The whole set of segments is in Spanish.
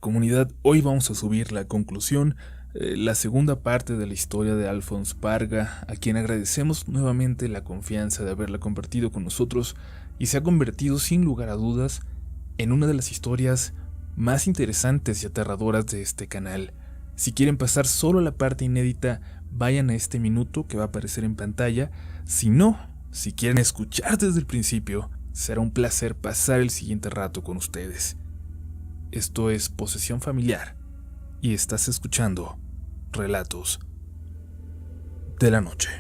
Comunidad, hoy vamos a subir la conclusión, la segunda parte de la historia de Alphonse Parga, a quien agradecemos nuevamente la confianza de haberla compartido con nosotros y se ha convertido sin lugar a dudas en una de las historias más interesantes y aterradoras de este canal. Si quieren pasar solo la parte inédita, vayan a este minuto que va a aparecer en pantalla. Si no, si quieren escuchar desde el principio, será un placer pasar el siguiente rato con ustedes. Esto es Posesión Familiar y estás escuchando Relatos de la Noche.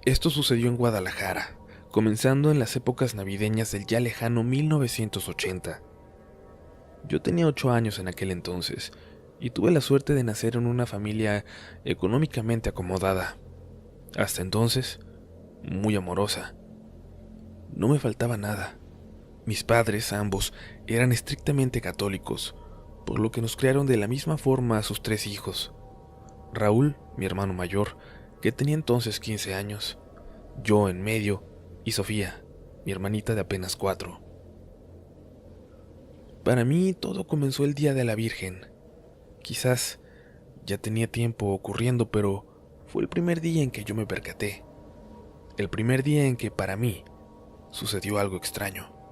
Esto sucedió en Guadalajara, comenzando en las épocas navideñas del ya lejano 1980. Yo tenía 8 años en aquel entonces y tuve la suerte de nacer en una familia económicamente acomodada. Hasta entonces, muy amorosa. No me faltaba nada. Mis padres, ambos, eran estrictamente católicos, por lo que nos criaron de la misma forma a sus 3 hijos. Raúl, mi hermano mayor, que tenía entonces 15 años, yo en medio, y Sofía, mi hermanita de apenas 4. Para mí todo comenzó el día de la Virgen. Quizás ya tenía tiempo ocurriendo, pero fue el primer día en que yo me percaté. El primer día en que, para mí, sucedió algo extraño.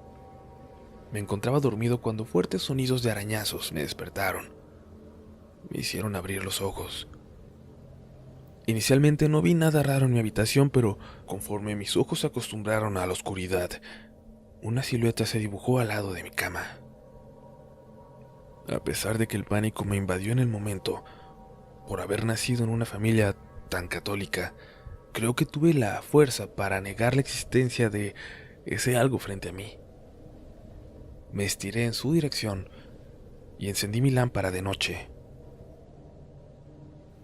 Me encontraba dormido cuando fuertes sonidos de arañazos me despertaron. Me hicieron abrir los ojos. Inicialmente no vi nada raro en mi habitación, pero conforme mis ojos se acostumbraron a la oscuridad, una silueta se dibujó al lado de mi cama. A pesar de que el pánico me invadió en el momento, por haber nacido en una familia tan católica, creo que tuve la fuerza para negar la existencia de ese algo frente a mí. Me estiré en su dirección y encendí mi lámpara de noche.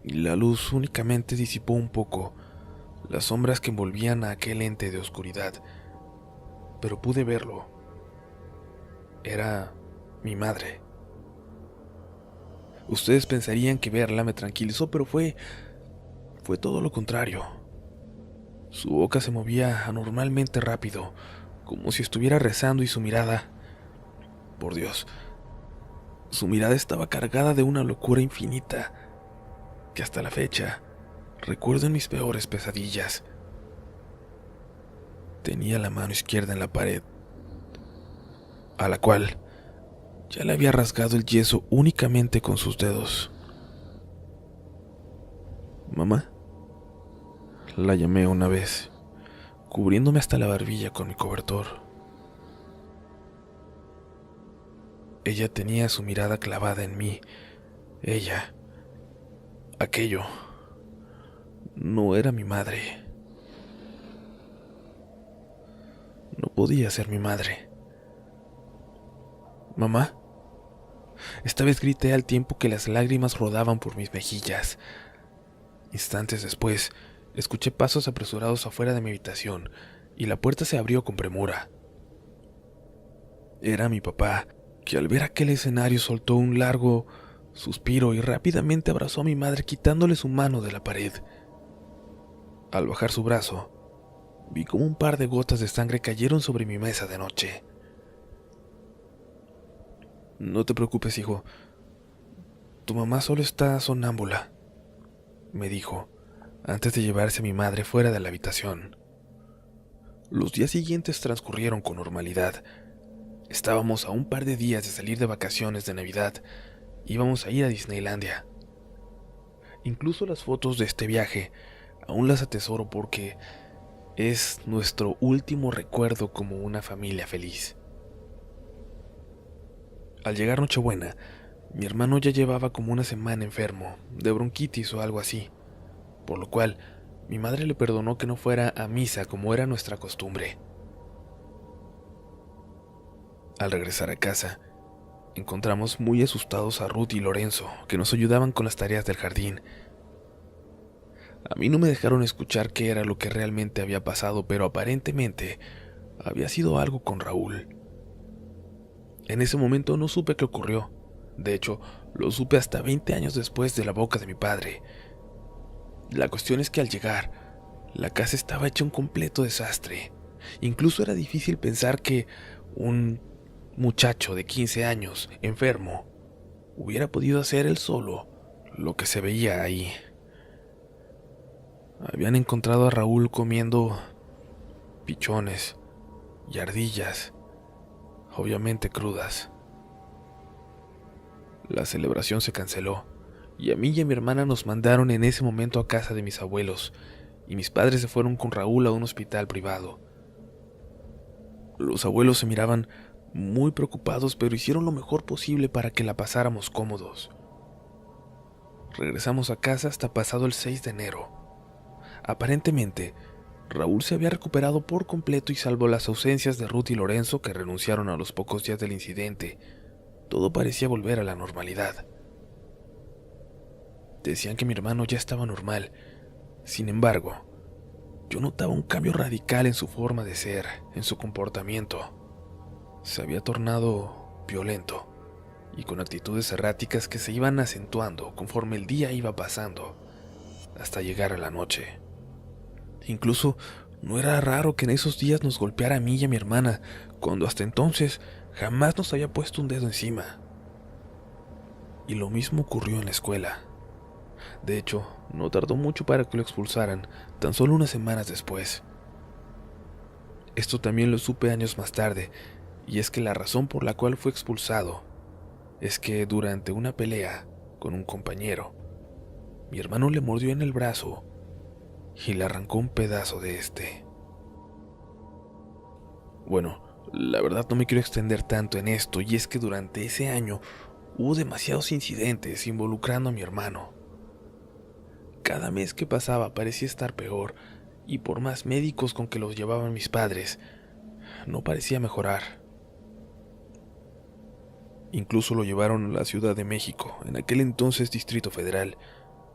La luz únicamente disipó un poco las sombras que envolvían a aquel ente de oscuridad, pero pude verlo. Era mi madre. Ustedes pensarían que verla me tranquilizó, pero fue todo lo contrario. Su boca se movía anormalmente rápido, como si estuviera rezando, y su mirada, por Dios, su mirada estaba cargada de una locura infinita que hasta la fecha recuerdo en mis peores pesadillas. Tenía la mano izquierda en la pared, a la cual ya le había rasgado el yeso únicamente con sus dedos. «Mamá», la llamé una vez, cubriéndome hasta la barbilla con mi cobertor. Ella tenía su mirada clavada en mí. Aquello, no era mi madre. No podía ser mi madre. «Mamá». Esta vez grité al tiempo que las lágrimas rodaban por mis mejillas. Instantes después, escuché pasos apresurados afuera de mi habitación y la puerta se abrió con premura. Era mi papá, que al ver aquel escenario soltó un largo suspiro y rápidamente abrazó a mi madre, quitándole su mano de la pared. Al bajar su brazo, vi como un par de gotas de sangre cayeron sobre mi mesa de noche. «No te preocupes, hijo. Tu mamá solo está sonámbula», me dijo, antes de llevarse a mi madre fuera de la habitación. Los días siguientes transcurrieron con normalidad. Estábamos a un par de días de salir de vacaciones de Navidad. Íbamos a ir a Disneylandia. Incluso las fotos de este viaje aún las atesoro porque es nuestro último recuerdo como una familia feliz. Al llegar Nochebuena, mi hermano ya llevaba como una semana enfermo, de bronquitis o algo así, por lo cual mi madre le perdonó que no fuera a misa como era nuestra costumbre. Al regresar a casa, encontramos muy asustados a Ruth y Lorenzo, que nos ayudaban con las tareas del jardín. A mí no me dejaron escuchar qué era lo que realmente había pasado, pero aparentemente había sido algo con Raúl. En ese momento no supe qué ocurrió. De hecho, lo supe hasta 20 años después de la boca de mi padre. La cuestión es que al llegar, la casa estaba hecha un completo desastre. Incluso era difícil pensar que un muchacho de 15 años, enfermo, hubiera podido hacer él solo lo que se veía ahí. Habían encontrado a Raúl comiendo pichones y ardillas, obviamente crudas. La celebración se canceló y a mí y a mi hermana nos mandaron en ese momento a casa de mis abuelos, y mis padres se fueron con Raúl a un hospital privado. Los abuelos se miraban muy preocupados, pero hicieron lo mejor posible para que la pasáramos cómodos. Regresamos a casa hasta pasado el 6 de enero. Aparentemente, Raúl se había recuperado por completo y salvo las ausencias de Ruth y Lorenzo, que renunciaron a los pocos días del incidente, todo parecía volver a la normalidad. Decían que mi hermano ya estaba normal. Sin embargo, yo notaba un cambio radical en su forma de ser, en su comportamiento. Se había tornado violento y con actitudes erráticas que se iban acentuando conforme el día iba pasando, hasta llegar a la noche. Incluso no era raro que en esos días nos golpeara a mí y a mi hermana, cuando hasta entonces jamás nos había puesto un dedo encima. Y lo mismo ocurrió en la escuela. De hecho, no tardó mucho para que lo expulsaran, tan solo unas semanas después. Esto también lo supe años más tarde, y es que la razón por la cual fue expulsado es que durante una pelea con un compañero, mi hermano le mordió en el brazo y le arrancó un pedazo de este. Bueno, la verdad no me quiero extender tanto en esto, y es que durante ese año hubo demasiados incidentes involucrando a mi hermano. Cada mes que pasaba parecía estar peor, y por más médicos con que los llevaban mis padres, no parecía mejorar. Incluso lo llevaron a la Ciudad de México, en aquel entonces Distrito Federal,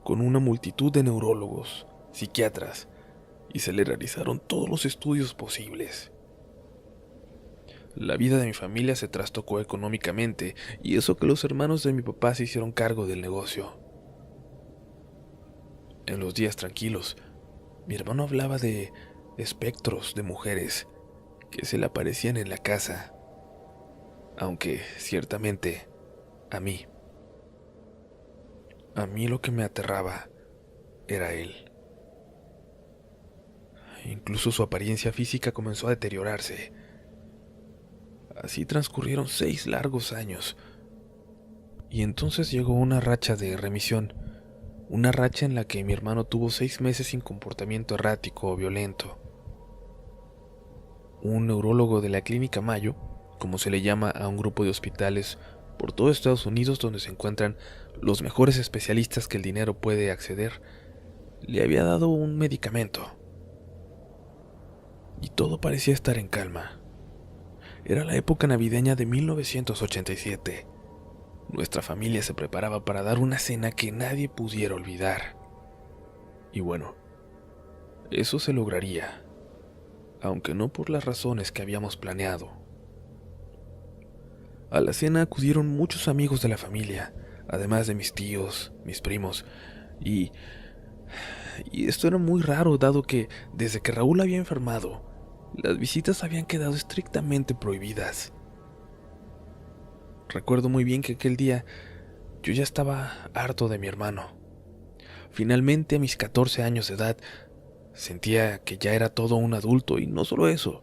con una multitud de neurólogos, psiquiatras, y se le realizaron todos los estudios posibles. La vida de mi familia se trastocó económicamente, y eso que los hermanos de mi papá se hicieron cargo del negocio. En los días tranquilos, mi hermano hablaba de espectros de mujeres que se le aparecían en la casa, aunque ciertamente a mí lo que me aterraba era él. Incluso su apariencia física comenzó a deteriorarse. Así transcurrieron 6 largos años, y entonces llegó una racha de remisión, una racha en la que mi hermano tuvo 6 meses sin comportamiento errático o violento. Un neurólogo de la Clínica Mayo, como se le llama a un grupo de hospitales por todo Estados Unidos donde se encuentran los mejores especialistas que el dinero puede acceder, le había dado un medicamento. Y todo parecía estar en calma. Era la época navideña de 1987. Nuestra familia se preparaba para dar una cena que nadie pudiera olvidar. Y bueno, eso se lograría, aunque no por las razones que habíamos planeado. A la cena acudieron muchos amigos de la familia, además de mis tíos, mis primos, y esto era muy raro, dado que desde que Raúl había enfermado, las visitas habían quedado estrictamente prohibidas. Recuerdo muy bien que aquel día yo ya estaba harto de mi hermano. Finalmente, a mis 14 años de edad, sentía que ya era todo un adulto, y no solo eso,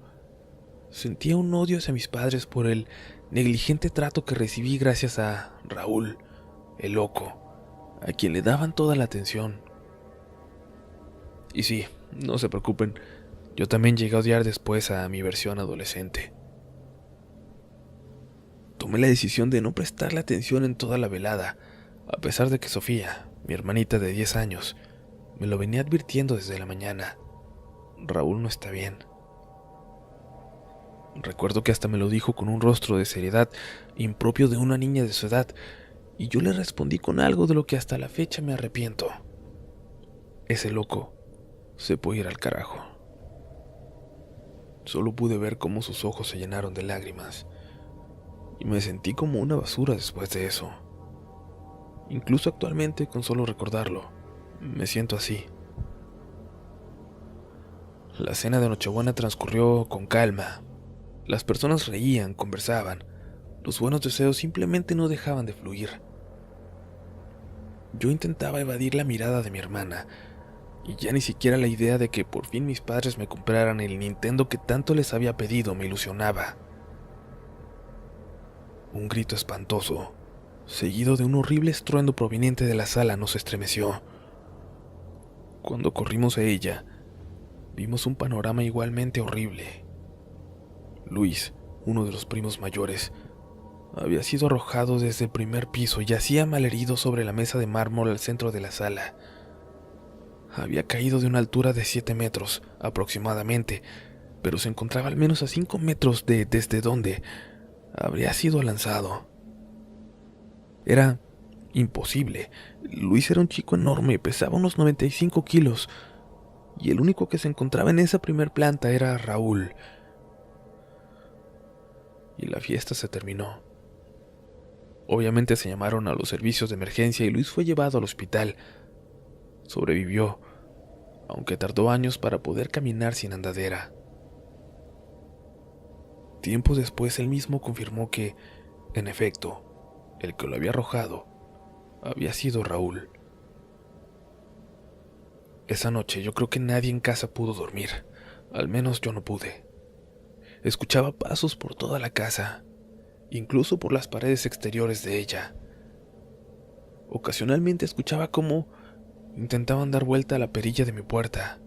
sentía un odio hacia mis padres por el negligente trato que recibí gracias a Raúl, el loco, a quien le daban toda la atención. Y sí, no se preocupen, yo también llegué a odiar después a mi versión adolescente. Tomé la decisión de no prestarle atención en toda la velada, a pesar de que Sofía, mi hermanita de 10 años, me lo venía advirtiendo desde la mañana. Raúl no está bien. Recuerdo que hasta me lo dijo con un rostro de seriedad impropio de una niña de su edad, y yo le respondí con algo de lo que hasta la fecha me arrepiento. Ese loco se puede ir al carajo. Solo pude ver cómo sus ojos se llenaron de lágrimas, y me sentí como una basura después de eso. Incluso actualmente, con solo recordarlo, me siento así. La cena de Nochebuena transcurrió con calma. Las personas reían, conversaban, Los buenos deseos simplemente no dejaban de fluir. Yo intentaba evadir la mirada de mi hermana, y ya ni siquiera la idea de que por fin mis padres me compraran el Nintendo que tanto les había pedido me ilusionaba. Un grito espantoso, seguido de un horrible estruendo proveniente de la sala, nos estremeció. Cuando corrimos a ella, vimos un panorama igualmente horrible. Luis, uno de los primos mayores, había sido arrojado desde el primer piso y yacía malherido sobre la mesa de mármol al centro de la sala. Había caído de una altura de 7 metros aproximadamente, pero se encontraba al menos a 5 metros desde donde habría sido lanzado. Era imposible. Luis era un chico enorme, pesaba unos 95 kilos, y el único que se encontraba en esa primer planta era Raúl. Y la fiesta se terminó. Obviamente se llamaron a los servicios de emergencia y Luis fue llevado al hospital. Sobrevivió, aunque tardó años para poder caminar sin andadera. Tiempo después él mismo confirmó que, en efecto, el que lo había arrojado había sido Raúl. Esa noche yo creo que nadie en casa pudo dormir, al menos yo no pude. Escuchaba pasos por toda la casa, incluso por las paredes exteriores de ella. Ocasionalmente escuchaba cómo intentaban dar vuelta a la perilla de mi puerta.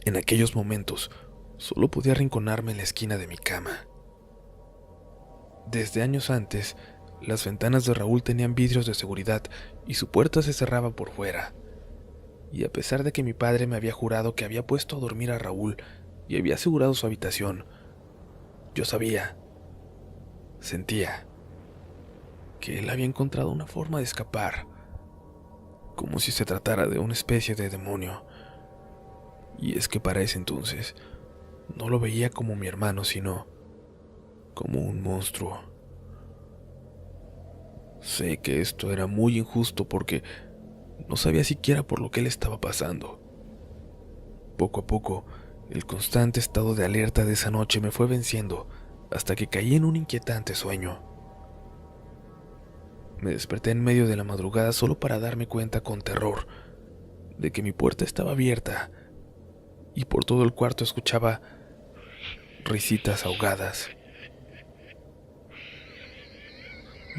En aquellos momentos, solo podía arrinconarme en la esquina de mi cama. Desde años antes, las ventanas de Raúl tenían vidrios de seguridad y su puerta se cerraba por fuera. Y a pesar de que mi padre me había jurado que había puesto a dormir a Raúl y había asegurado su habitación, yo sentía que él había encontrado una forma de escapar, como si se tratara de una especie de demonio. Y es que para ese entonces no lo veía como mi hermano, sino como un monstruo. Sé que esto era muy injusto porque no sabía siquiera por lo que él estaba pasando. Poco a poco, el constante estado de alerta de esa noche me fue venciendo hasta que caí en un inquietante sueño. Me desperté en medio de la madrugada solo para darme cuenta con terror de que mi puerta estaba abierta y por todo el cuarto escuchaba risitas ahogadas.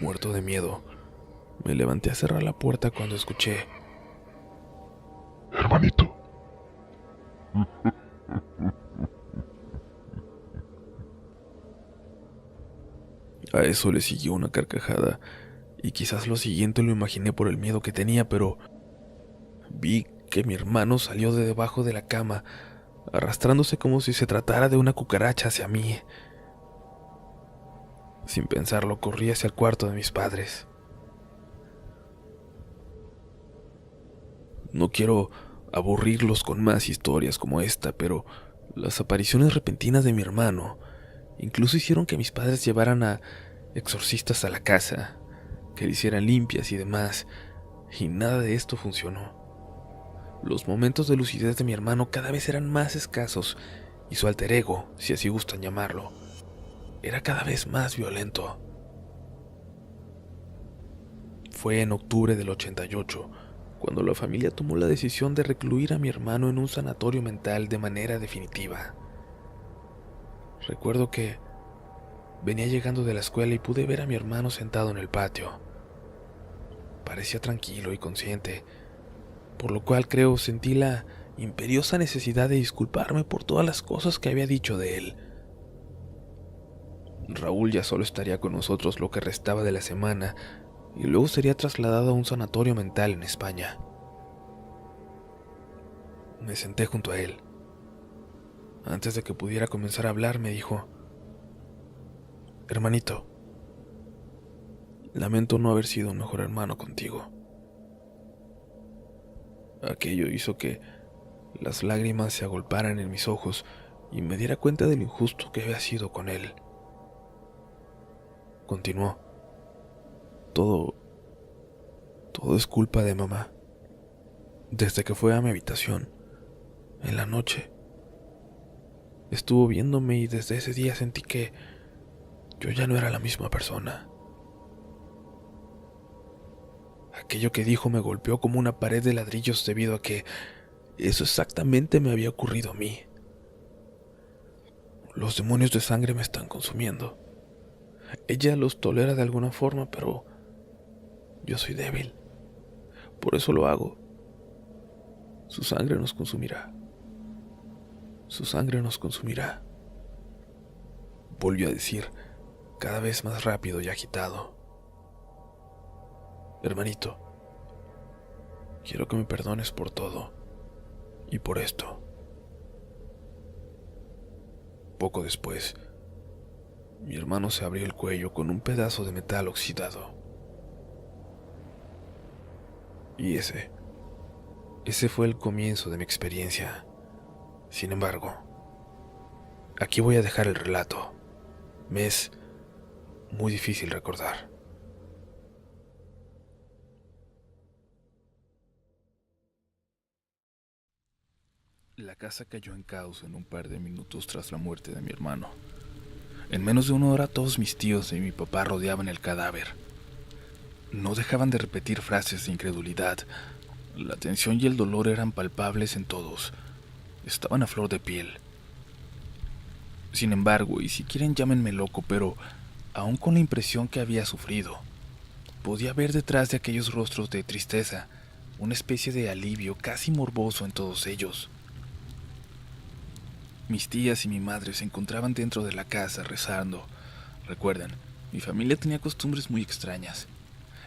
Muerto de miedo, me levanté a cerrar la puerta cuando escuché: Hermanito. A eso le siguió una carcajada, y quizás lo siguiente lo imaginé por el miedo que tenía, pero vi que mi hermano salió de debajo de la cama, arrastrándose como si se tratara de una cucaracha hacia mí. Sin pensarlo, corrí hacia el cuarto de mis padres. No quiero aburrirlos con más historias como esta, pero las apariciones repentinas de mi hermano incluso hicieron que mis padres llevaran a exorcistas a la casa, que le hicieran limpias y demás, y nada de esto funcionó. Los momentos de lucidez de mi hermano cada vez eran más escasos, y su alter ego, si así gustan llamarlo, era cada vez más violento. Fue en octubre del 88, cuando la familia tomó la decisión de recluir a mi hermano en un sanatorio mental de manera definitiva. Recuerdo que venía llegando de la escuela y pude ver a mi hermano sentado en el patio. Parecía tranquilo y consciente, por lo cual creo sentí la imperiosa necesidad de disculparme por todas las cosas que había dicho de él. Raúl ya solo estaría con nosotros lo que restaba de la semana y luego sería trasladado a un sanatorio mental en España. Me senté junto a él. Antes de que pudiera comenzar a hablar, me dijo: Hermanito, lamento no haber sido un mejor hermano contigo. Aquello hizo que las lágrimas se agolparan en mis ojos y me diera cuenta de lo injusto que había sido con él. Continuó: Todo es culpa de mamá. Desde que fue a mi habitación, en la noche, estuvo viéndome y desde ese día sentí que Yo ya no era la misma persona. Aquello que dijo me golpeó como una pared de ladrillos debido a que eso exactamente me había ocurrido a mí. Los demonios de sangre me están consumiendo. Ella los tolera de alguna forma, pero yo soy débil. Por eso lo hago. Su sangre nos consumirá. Su sangre nos consumirá. Volvió a decir, cada vez más rápido y agitado. Hermanito, quiero que me perdones por todo y por esto. Poco después, mi hermano se abrió el cuello con un pedazo de metal oxidado. Y ese fue el comienzo de mi experiencia. Sin embargo, aquí voy a dejar el relato. Me es muy difícil recordar. La casa cayó en caos en un par de minutos tras la muerte de mi hermano. En menos de una hora todos mis tíos y mi papá rodeaban el cadáver. No dejaban de repetir frases de incredulidad. La tensión y el dolor eran palpables en todos. Estaban a flor de piel. Sin embargo, y si quieren llámenme loco, pero aún con la impresión que había sufrido, podía ver detrás de aquellos rostros de tristeza una especie de alivio casi morboso en todos ellos. Mis tías y mi madre se encontraban dentro de la casa rezando. Recuerden, mi familia tenía costumbres muy extrañas,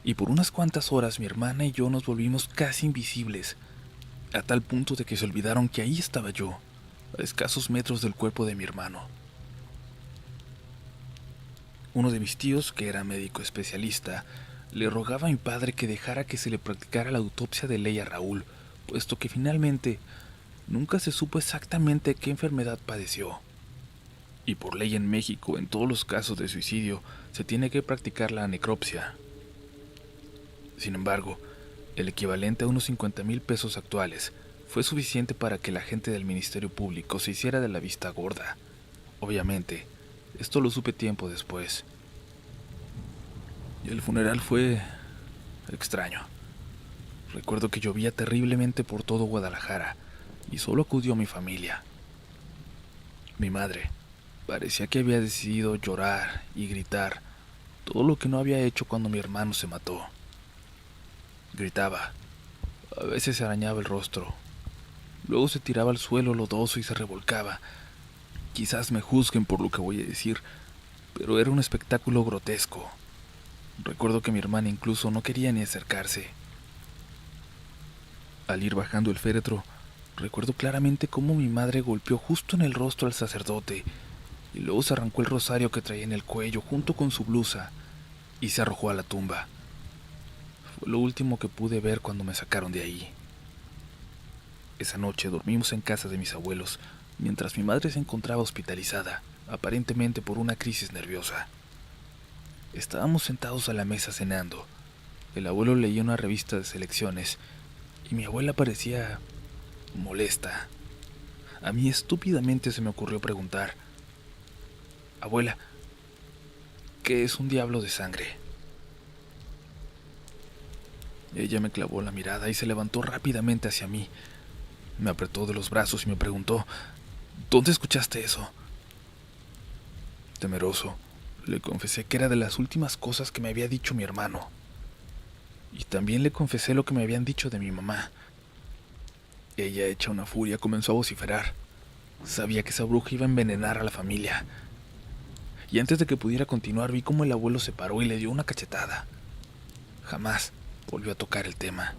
y por unas cuantas horas mi hermana y yo nos volvimos casi invisibles, a tal punto de que se olvidaron que ahí estaba yo, a escasos metros del cuerpo de mi hermano. Uno de mis tíos, que era médico especialista, le rogaba a mi padre que dejara que se le practicara la autopsia de ley a Raúl, puesto que finalmente nunca se supo exactamente qué enfermedad padeció. Y por ley en México, en todos los casos de suicidio, se tiene que practicar la necropsia. Sin embargo, el equivalente a unos 50,000 pesos actuales fue suficiente para que la gente del Ministerio Público se hiciera de la vista gorda. Obviamente, esto lo supe tiempo después. Y el funeral fue extraño. Recuerdo que llovía terriblemente por todo Guadalajara y solo acudió mi familia. Mi madre parecía que había decidido llorar y gritar todo lo que no había hecho cuando mi hermano se mató. Gritaba, a veces se arañaba el rostro, luego se tiraba al suelo lodoso y se revolcaba. Quizás me juzguen por lo que voy a decir, pero era un espectáculo grotesco. Recuerdo que mi hermana incluso no quería ni acercarse. Al ir bajando el féretro, recuerdo claramente cómo mi madre golpeó justo en el rostro al sacerdote y luego se arrancó el rosario que traía en el cuello junto con su blusa y se arrojó a la tumba. Fue lo último que pude ver cuando me sacaron de ahí. Esa noche dormimos en casa de mis abuelos, mientras mi madre se encontraba hospitalizada, aparentemente por una crisis nerviosa. Estábamos sentados a la mesa cenando. El abuelo leía una revista de selecciones y mi abuela parecía molesta. A mí estúpidamente se me ocurrió preguntar, abuela, ¿qué es un diablo de sangre? Ella me clavó la mirada y se levantó rápidamente hacia mí. Me apretó de los brazos y me preguntó, ¿dónde escuchaste eso? Temeroso, le confesé que era de las últimas cosas que me había dicho mi hermano. Y también le confesé lo que me habían dicho de mi mamá. Ella, hecha una furia, comenzó a vociferar. Sabía que esa bruja iba a envenenar a la familia. Y antes de que pudiera continuar, vi cómo el abuelo se paró y le dio una cachetada. Jamás volvió a tocar el tema.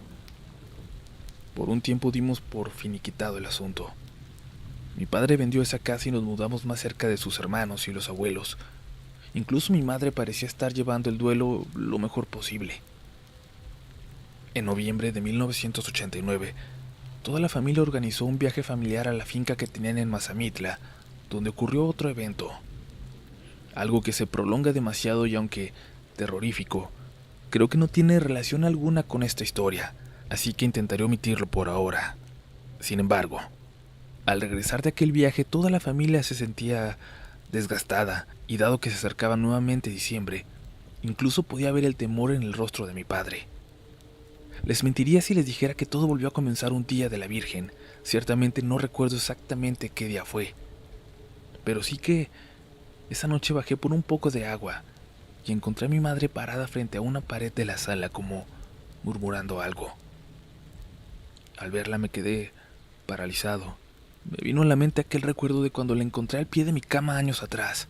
Por un tiempo dimos por finiquitado el asunto. Mi padre vendió esa casa y nos mudamos más cerca de sus hermanos y los abuelos. Incluso mi madre parecía estar llevando el duelo lo mejor posible. En noviembre de 1989, toda la familia organizó un viaje familiar a la finca que tenían en Mazamitla, donde ocurrió otro evento. Algo que se prolonga demasiado y aunque terrorífico, creo que no tiene relación alguna con esta historia, así que intentaré omitirlo por ahora. Sin embargo, al regresar de aquel viaje toda la familia se sentía desgastada, y dado que se acercaba nuevamente diciembre, incluso podía ver el temor en el rostro de mi padre. Les mentiría si les dijera que todo volvió a comenzar un día de la Virgen. Ciertamente no recuerdo exactamente qué día fue, pero sí que esa noche bajé por un poco de agua y encontré a mi madre parada frente a una pared de la sala como murmurando algo. Al verla me quedé paralizado. Me vino a la mente aquel recuerdo de cuando la encontré al pie de mi cama años atrás.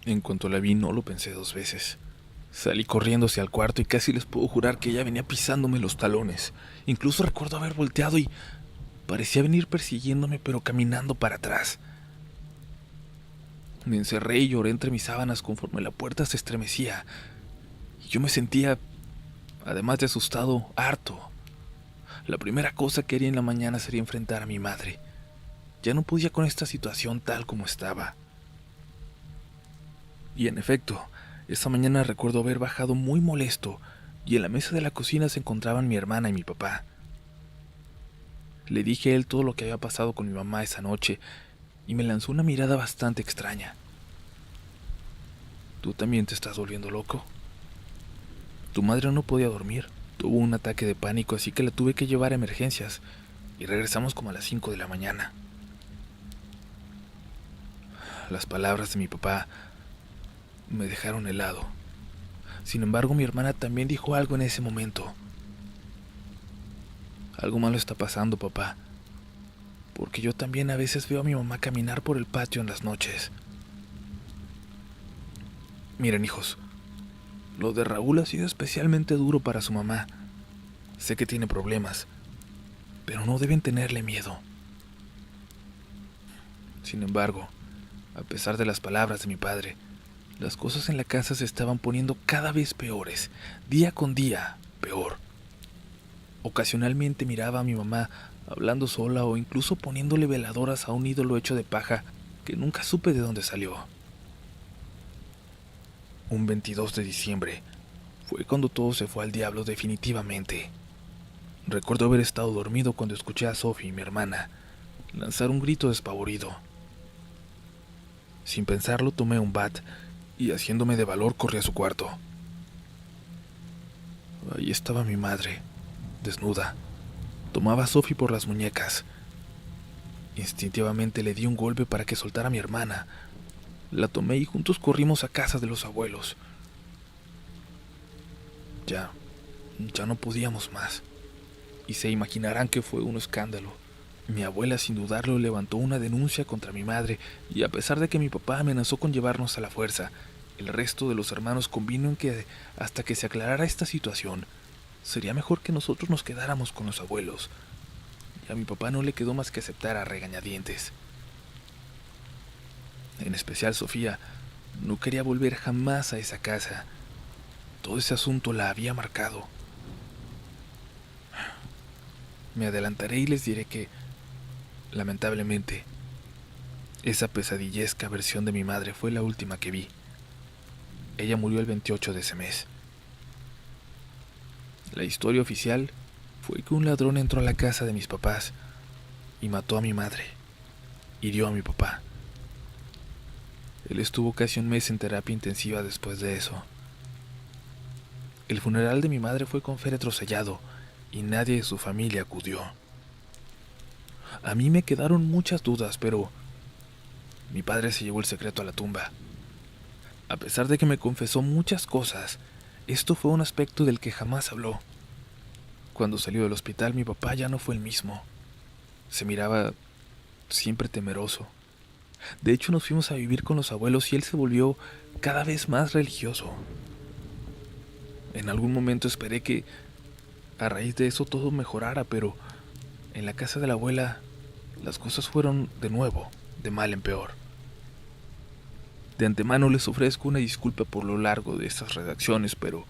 En cuanto la vi no lo pensé dos veces. Salí corriendo hacia el cuarto y casi les puedo jurar que ella venía pisándome los talones. Incluso recuerdo haber volteado y parecía venir persiguiéndome pero caminando para atrás. Me encerré y lloré entre mis sábanas conforme la puerta se estremecía. Y yo me sentía, además de asustado, harto. La primera cosa que haría en la mañana sería enfrentar a mi madre. Ya no podía con esta situación tal como estaba. Y en efecto, esa mañana recuerdo haber bajado muy molesto y en la mesa de la cocina se encontraban mi hermana y mi papá. Le dije a él todo lo que había pasado con mi mamá esa noche y me lanzó una mirada bastante extraña. ¿Tú también te estás volviendo loco? Tu madre no podía dormir, tuvo un ataque de pánico, así que la tuve que llevar a emergencias y regresamos como a las 5 de la mañana. Las palabras de mi papá me dejaron helado. Sin embargo, mi hermana también dijo algo en ese momento. Algo malo está pasando, papá, porque yo también a veces veo a mi mamá caminar por el patio en las noches. Miren, hijos, lo de Raúl ha sido especialmente duro para su mamá. Sé que tiene problemas, pero no deben tenerle miedo. Sin embargo, a pesar de las palabras de mi padre, las cosas en la casa se estaban poniendo cada vez peores, día con día, peor. Ocasionalmente miraba a mi mamá hablando sola o incluso poniéndole veladoras a un ídolo hecho de paja que nunca supe de dónde salió. Un 22 de diciembre fue cuando todo se fue al diablo definitivamente. Recuerdo haber estado dormido cuando escuché a Sophie, mi hermana, lanzar un grito despavorido. Sin pensarlo tomé un bat y haciéndome de valor corrí a su cuarto. Ahí estaba mi madre, desnuda. Tomaba a Sophie por las muñecas. Instintivamente le di un golpe para que soltara a mi hermana. La tomé y juntos corrimos a casa de los abuelos. Ya no podíamos más. Y se imaginarán que fue un escándalo. Mi abuela sin dudarlo levantó una denuncia contra mi madre y a pesar de que mi papá amenazó con llevarnos a la fuerza, el resto de los hermanos convino en que hasta que se aclarara esta situación, sería mejor que nosotros nos quedáramos con los abuelos. Y a mi papá no le quedó más que aceptar a regañadientes. En especial Sofía no quería volver jamás a esa casa. Todo ese asunto la había marcado. Me adelantaré y les diré que, lamentablemente, esa pesadillesca versión de mi madre fue la última que vi. Ella murió el 28 de ese mes. La historia oficial fue que un ladrón entró a la casa de mis papás y mató a mi madre. Hirió a mi papá. Él estuvo casi un mes en terapia intensiva después de eso. El funeral de mi madre fue con féretro sellado y nadie de su familia acudió. A mí me quedaron muchas dudas, pero mi padre se llevó el secreto a la tumba. A pesar de que me confesó muchas cosas, esto fue un aspecto del que jamás habló. Cuando salió del hospital, mi papá ya no fue el mismo. Se miraba siempre temeroso. De hecho, nos fuimos a vivir con los abuelos y él se volvió cada vez más religioso. En algún momento esperé que a raíz de eso todo mejorara, pero en la casa de la abuela las cosas fueron de nuevo, de mal en peor. De antemano les ofrezco una disculpa por lo largo de estas redacciones, pero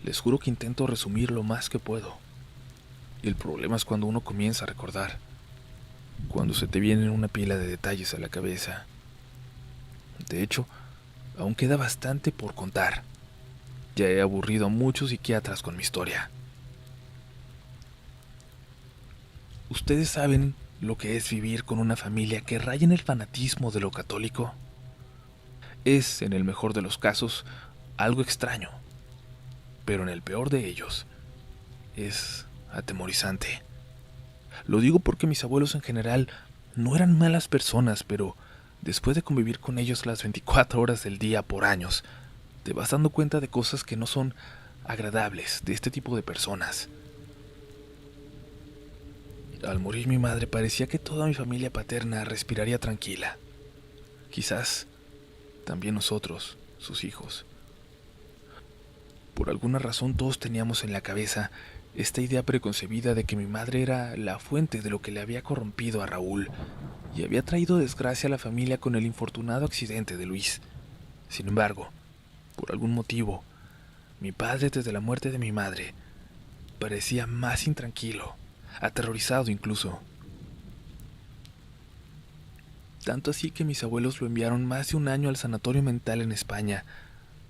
les juro que intento resumir lo más que puedo. Y el problema es cuando uno comienza a recordar, cuando se te vienen una pila de detalles a la cabeza. De hecho, aún queda bastante por contar. Ya he aburrido a muchos psiquiatras con mi historia. Ustedes saben lo que es vivir con una familia que raya en el fanatismo de lo católico? Es, en el mejor de los casos, algo extraño, pero en el peor de ellos, es atemorizante. Lo digo porque mis abuelos en general no eran malas personas, pero después de convivir con ellos las 24 horas del día por años, te vas dando cuenta de cosas que no son agradables de este tipo de personas. Al morir mi madre parecía que toda mi familia paterna respiraría tranquila. Quizás también nosotros, sus hijos. Por alguna razón todos teníamos en la cabeza esta idea preconcebida de que mi madre era la fuente de lo que le había corrompido a Raúl y había traído desgracia a la familia con el infortunado accidente de Luis. Sin embargo, por algún motivo, mi padre desde la muerte de mi madre parecía más intranquilo, aterrorizado incluso. Tanto así que mis abuelos lo enviaron más de un año al sanatorio mental en España,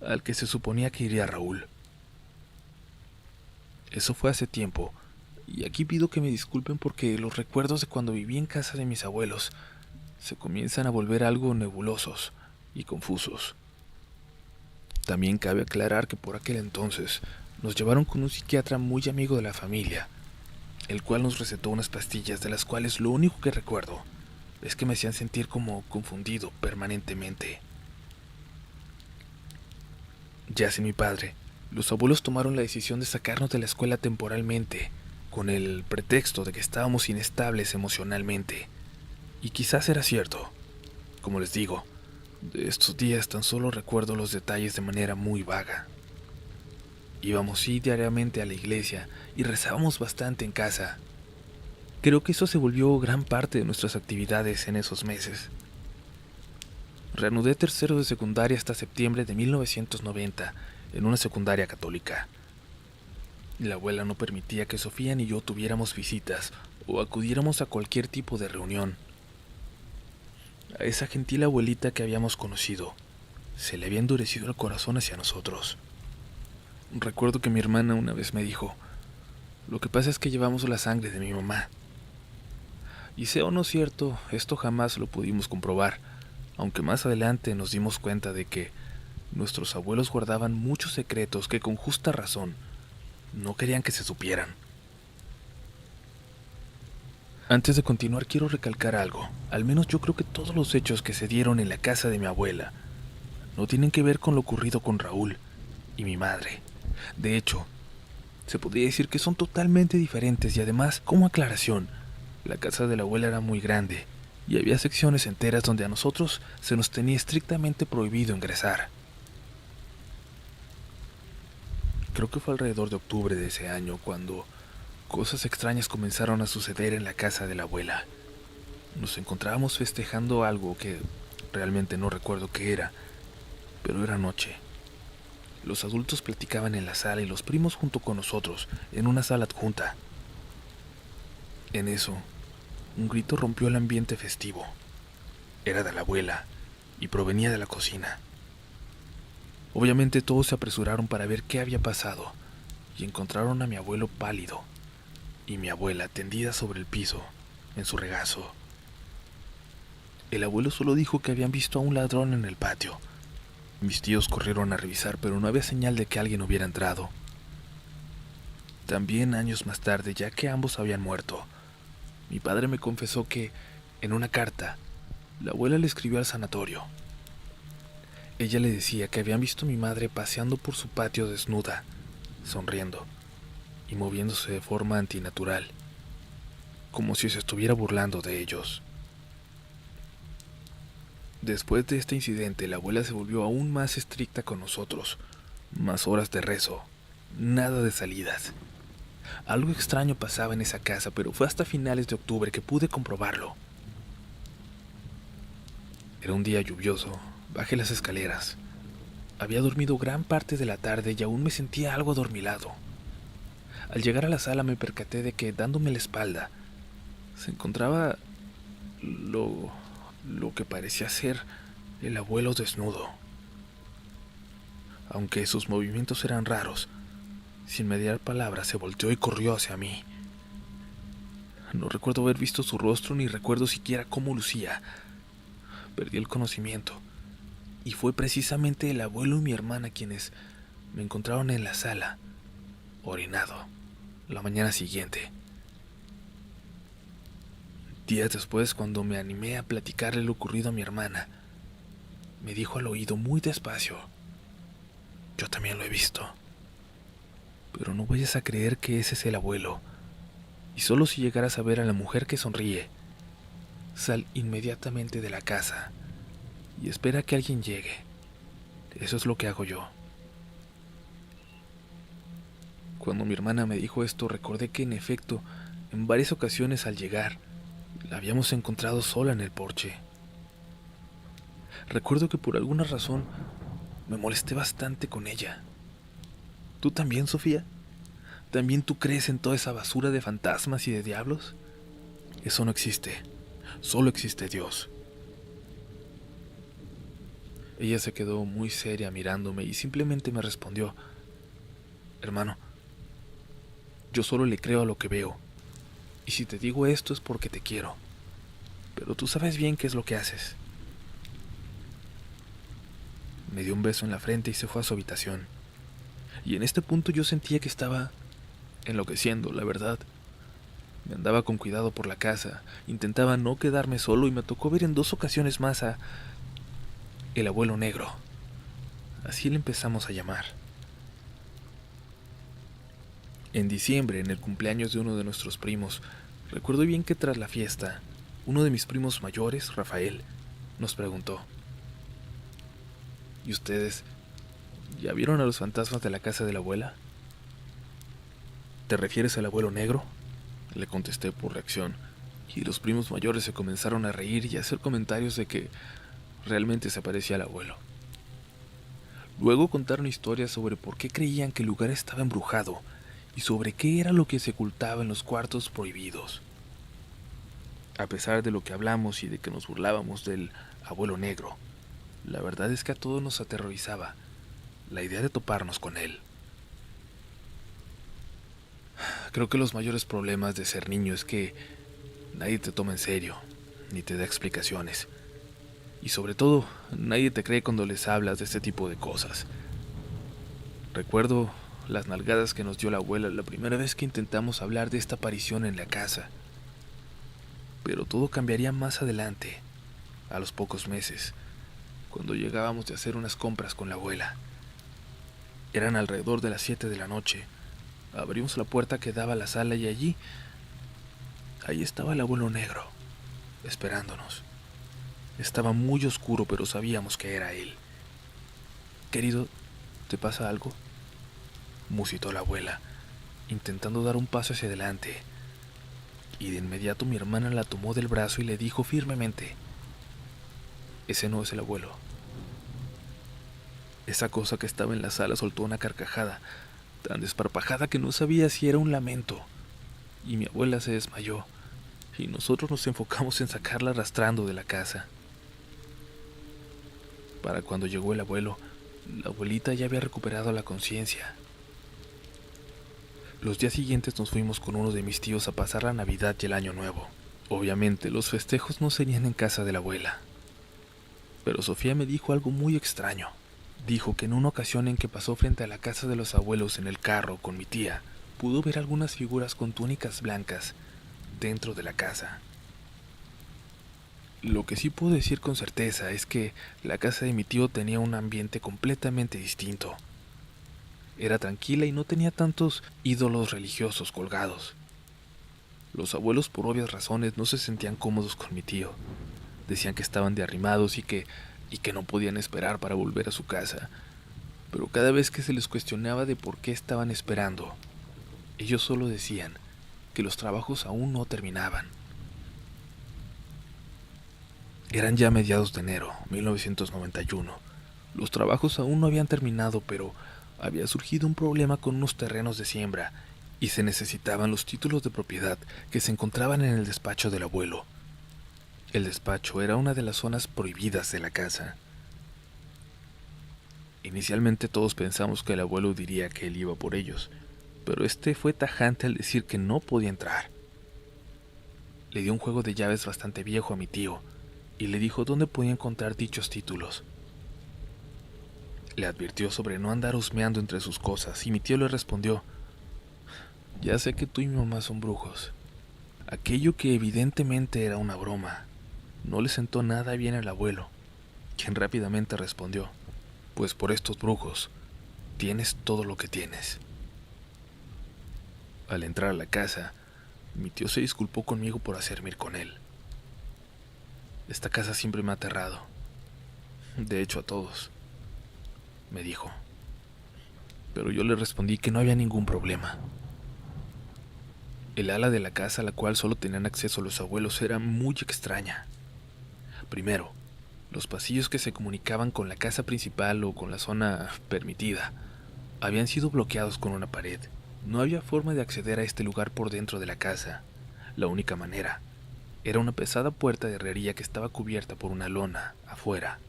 al que se suponía que iría Raúl. Eso fue hace tiempo, y aquí pido que me disculpen porque los recuerdos de cuando viví en casa de mis abuelos se comienzan a volver algo nebulosos y confusos. También cabe aclarar que por aquel entonces nos llevaron con un psiquiatra muy amigo de la familia, el cual nos recetó unas pastillas de las cuales lo único que recuerdo es que me hacían sentir como confundido permanentemente. Ya sin mi padre, los abuelos tomaron la decisión de sacarnos de la escuela temporalmente, con el pretexto de que estábamos inestables emocionalmente. Y quizás era cierto. Como les digo, de estos días tan solo recuerdo los detalles de manera muy vaga. Íbamos diariamente a la iglesia y rezábamos bastante en casa. Creo que eso se volvió gran parte de nuestras actividades en esos meses. Reanudé tercero de secundaria hasta septiembre de 1990 en una secundaria católica. La abuela no permitía que Sofía ni yo tuviéramos visitas o acudiéramos a cualquier tipo de reunión. A esa gentil abuelita que habíamos conocido se le había endurecido el corazón hacia nosotros. Recuerdo que mi hermana una vez me dijo: "Lo que pasa es que llevamos la sangre de mi mamá". Y sea o no cierto, esto jamás lo pudimos comprobar, aunque más adelante nos dimos cuenta de que nuestros abuelos guardaban muchos secretos que con justa razón no querían que se supieran. Antes de continuar quiero recalcar algo. Al menos yo creo que todos los hechos que se dieron en la casa de mi abuela no tienen que ver con lo ocurrido con Raúl y mi madre. De hecho, se podría decir que son totalmente diferentes y además, como aclaración, la casa de la abuela era muy grande y había secciones enteras donde a nosotros se nos tenía estrictamente prohibido ingresar. Creo que fue alrededor de octubre de ese año cuando cosas extrañas comenzaron a suceder en la casa de la abuela. Nos encontrábamos festejando algo que realmente no recuerdo qué era, pero era noche. Los adultos platicaban en la sala y los primos junto con nosotros en una sala adjunta. En eso, un grito rompió el ambiente festivo. Era de la abuela y provenía de la cocina. Obviamente todos se apresuraron para ver qué había pasado y encontraron a mi abuelo pálido y mi abuela tendida sobre el piso, en su regazo. El abuelo solo dijo que habían visto a un ladrón en el patio. Mis tíos corrieron a revisar, pero no había señal de que alguien hubiera entrado. También años más tarde, ya que ambos habían muerto, mi padre me confesó que, en una carta, la abuela le escribió al sanatorio. Ella le decía que habían visto a mi madre paseando por su patio desnuda, sonriendo y moviéndose de forma antinatural, como si se estuviera burlando de ellos. Después de este incidente, la abuela se volvió aún más estricta con nosotros, más horas de rezo, nada de salidas. Algo extraño pasaba en esa casa, pero fue hasta finales de octubre que pude comprobarlo. Era un día lluvioso, bajé las escaleras. Había dormido gran parte de la tarde y aún me sentía algo adormilado. Al llegar a la sala me percaté de que, dándome la espalda, se encontraba lo que parecía ser el abuelo desnudo. Aunque sus movimientos eran raros, sin mediar palabras se volteó y corrió hacia mí. No recuerdo haber visto su rostro ni recuerdo siquiera cómo lucía. Perdí el conocimiento. Y fue precisamente el abuelo y mi hermana quienes me encontraron en la sala, orinado, la mañana siguiente. Días después, cuando me animé a platicarle lo ocurrido a mi hermana, me dijo al oído muy despacio: yo también lo he visto. Pero no vayas a creer que ese es el abuelo. Y solo si llegaras a ver a la mujer que sonríe, sal inmediatamente de la casa y espera que alguien llegue. Eso es lo que hago yo. Cuando mi hermana me dijo esto, recordé que en efecto, en varias ocasiones al llegar, la habíamos encontrado sola en el porche. Recuerdo que por alguna razón me molesté bastante con ella. ¿Tú también, Sofía? ¿También tú crees en toda esa basura de fantasmas y de diablos? Eso no existe. Solo existe Dios. Ella se quedó muy seria mirándome y simplemente me respondió: hermano, yo solo le creo a lo que veo. Y si te digo esto es porque te quiero. Pero tú sabes bien qué es lo que haces. Me dio un beso en la frente y se fue a su habitación. Y en este punto yo sentía que estaba enloqueciendo, la verdad. Me andaba con cuidado por la casa, intentaba no quedarme solo y me tocó ver en 2 ocasiones más a el abuelo negro. Así le empezamos a llamar. En diciembre, en el cumpleaños de uno de nuestros primos, recuerdo bien que tras la fiesta, uno de mis primos mayores, Rafael, nos preguntó: ¿y ustedes ya vieron a los fantasmas de la casa de la abuela? ¿Te refieres al abuelo negro?, le contesté por reacción, y los primos mayores se comenzaron a reír y a hacer comentarios de que realmente se parecía al abuelo. Luego contaron historias sobre por qué creían que el lugar estaba embrujado y sobre qué era lo que se ocultaba en los cuartos prohibidos. A pesar de lo que hablamos y de que nos burlábamos del abuelo negro, la verdad es que a todos nos aterrorizaba la idea de toparnos con él. Creo que los mayores problemas de ser niño es que nadie te toma en serio, ni te da explicaciones. Y sobre todo, nadie te cree cuando les hablas de este tipo de cosas. Recuerdo las nalgadas que nos dio la abuela la primera vez que intentamos hablar de esta aparición en la casa. Pero todo cambiaría más adelante, a los pocos meses, cuando llegábamos de hacer unas compras con la abuela. Eran alrededor de las 7 de la noche. Abrimos la puerta que daba a la sala y allí estaba el abuelo negro, esperándonos. Estaba muy oscuro, pero sabíamos que era él. «Querido, ¿te pasa algo?», musitó la abuela, intentando dar un paso hacia adelante. Y de inmediato mi hermana la tomó del brazo y le dijo firmemente: «Ese no es el abuelo». Esa cosa que estaba en la sala soltó una carcajada, tan desparpajada que no sabía si era un lamento, y mi abuela se desmayó, y nosotros nos enfocamos en sacarla arrastrando de la casa. Para cuando llegó el abuelo, la abuelita ya había recuperado la conciencia. Los días siguientes nos fuimos con uno de mis tíos a pasar la Navidad y el Año Nuevo. Obviamente los festejos no serían en casa de la abuela, pero Sofía me dijo algo muy extraño. Dijo que en una ocasión en que pasó frente a la casa de los abuelos en el carro con mi tía, pudo ver algunas figuras con túnicas blancas dentro de la casa. Lo que sí puedo decir con certeza es que la casa de mi tío tenía un ambiente completamente distinto. Era tranquila y no tenía tantos ídolos religiosos colgados. Los abuelos, por obvias razones, no se sentían cómodos con mi tío. Decían que estaban de arrimados y que no podían esperar para volver a su casa. Pero cada vez que se les cuestionaba de por qué estaban esperando, ellos solo decían que los trabajos aún no terminaban. Eran ya mediados de enero, 1991. Los trabajos aún no habían terminado, pero había surgido un problema con unos terrenos de siembra y se necesitaban los títulos de propiedad que se encontraban en el despacho del abuelo. El despacho era una de las zonas prohibidas de la casa. Inicialmente todos pensamos que el abuelo diría que él iba por ellos, pero este fue tajante al decir que no podía entrar. Le dio un juego de llaves bastante viejo a mi tío y le dijo dónde podía encontrar dichos títulos. Le advirtió sobre no andar husmeando entre sus cosas y mi tío le respondió: ya sé que tú y mi mamá son brujos. Aquello que evidentemente era una broma no le sentó nada bien al abuelo, quien rápidamente respondió: pues por estos brujos tienes todo lo que tienes. Al entrar a la casa, mi tío se disculpó conmigo por hacerme ir con él. Esta casa siempre me ha aterrado. De hecho, a todos, me dijo. Pero yo le respondí que no había ningún problema. El ala de la casa a la cual solo tenían acceso los abuelos era muy extraña. Primero, los pasillos que se comunicaban con la casa principal o con la zona permitida habían sido bloqueados con una pared. No había forma de acceder a este lugar por dentro de la casa. La única manera era una pesada puerta de herrería que estaba cubierta por una lona afuera.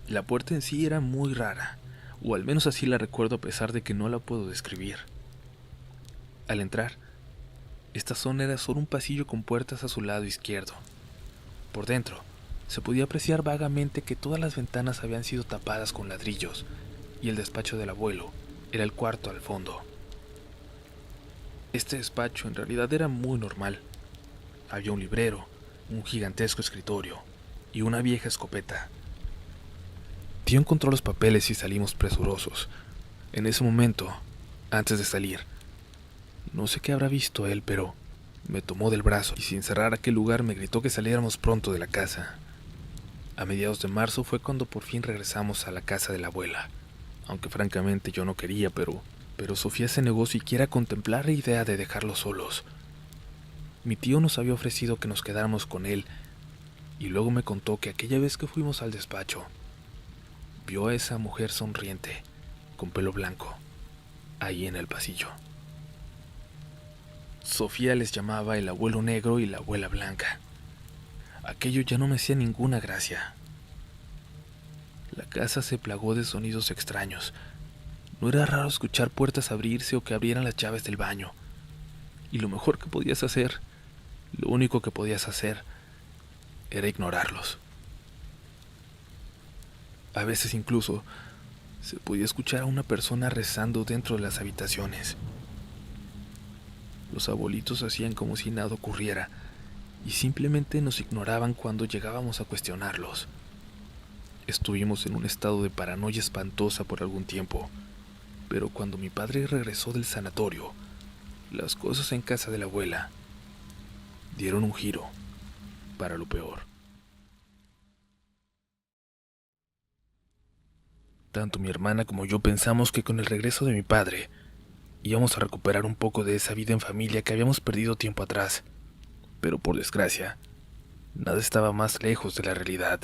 La puerta en sí era muy rara, o al menos así la recuerdo a pesar de que no la puedo describir. Al entrar, esta zona era solo un pasillo con puertas a su lado izquierdo. Por dentro, se podía apreciar vagamente que todas las ventanas habían sido tapadas con ladrillos, y el despacho del abuelo era el cuarto al fondo. Este despacho en realidad era muy normal. Había un librero, un gigantesco escritorio y una vieja escopeta. Tío encontró los papeles y salimos presurosos. En ese momento, antes de salir, no sé qué habrá visto él, pero me tomó del brazo y sin cerrar aquel lugar me gritó que saliéramos pronto de la casa. A mediados de marzo fue cuando por fin regresamos a la casa de la abuela, aunque francamente yo no quería, pero Sofía se negó siquiera a contemplar la idea de dejarlos solos. Mi tío nos había ofrecido que nos quedáramos con él y luego me contó que aquella vez que fuimos al despacho, vio a esa mujer sonriente, con pelo blanco, ahí en el pasillo. Sofía les llamaba el abuelo negro y la abuela blanca. Aquello ya no me hacía ninguna gracia. La casa se plagó de sonidos extraños. No era raro escuchar puertas abrirse o que abrieran las llaves del baño. Y lo mejor que podías hacer, lo único que podías hacer, era ignorarlos. A veces incluso se podía escuchar a una persona rezando dentro de las habitaciones. Los abuelitos hacían como si nada ocurriera y simplemente nos ignoraban cuando llegábamos a cuestionarlos. Estuvimos en un estado de paranoia espantosa por algún tiempo, pero cuando mi padre regresó del sanatorio, las cosas en casa de la abuela dieron un giro para lo peor. Tanto mi hermana como yo pensamos que con el regreso de mi padre íbamos a recuperar un poco de esa vida en familia que habíamos perdido tiempo atrás, pero por desgracia, nada estaba más lejos de la realidad.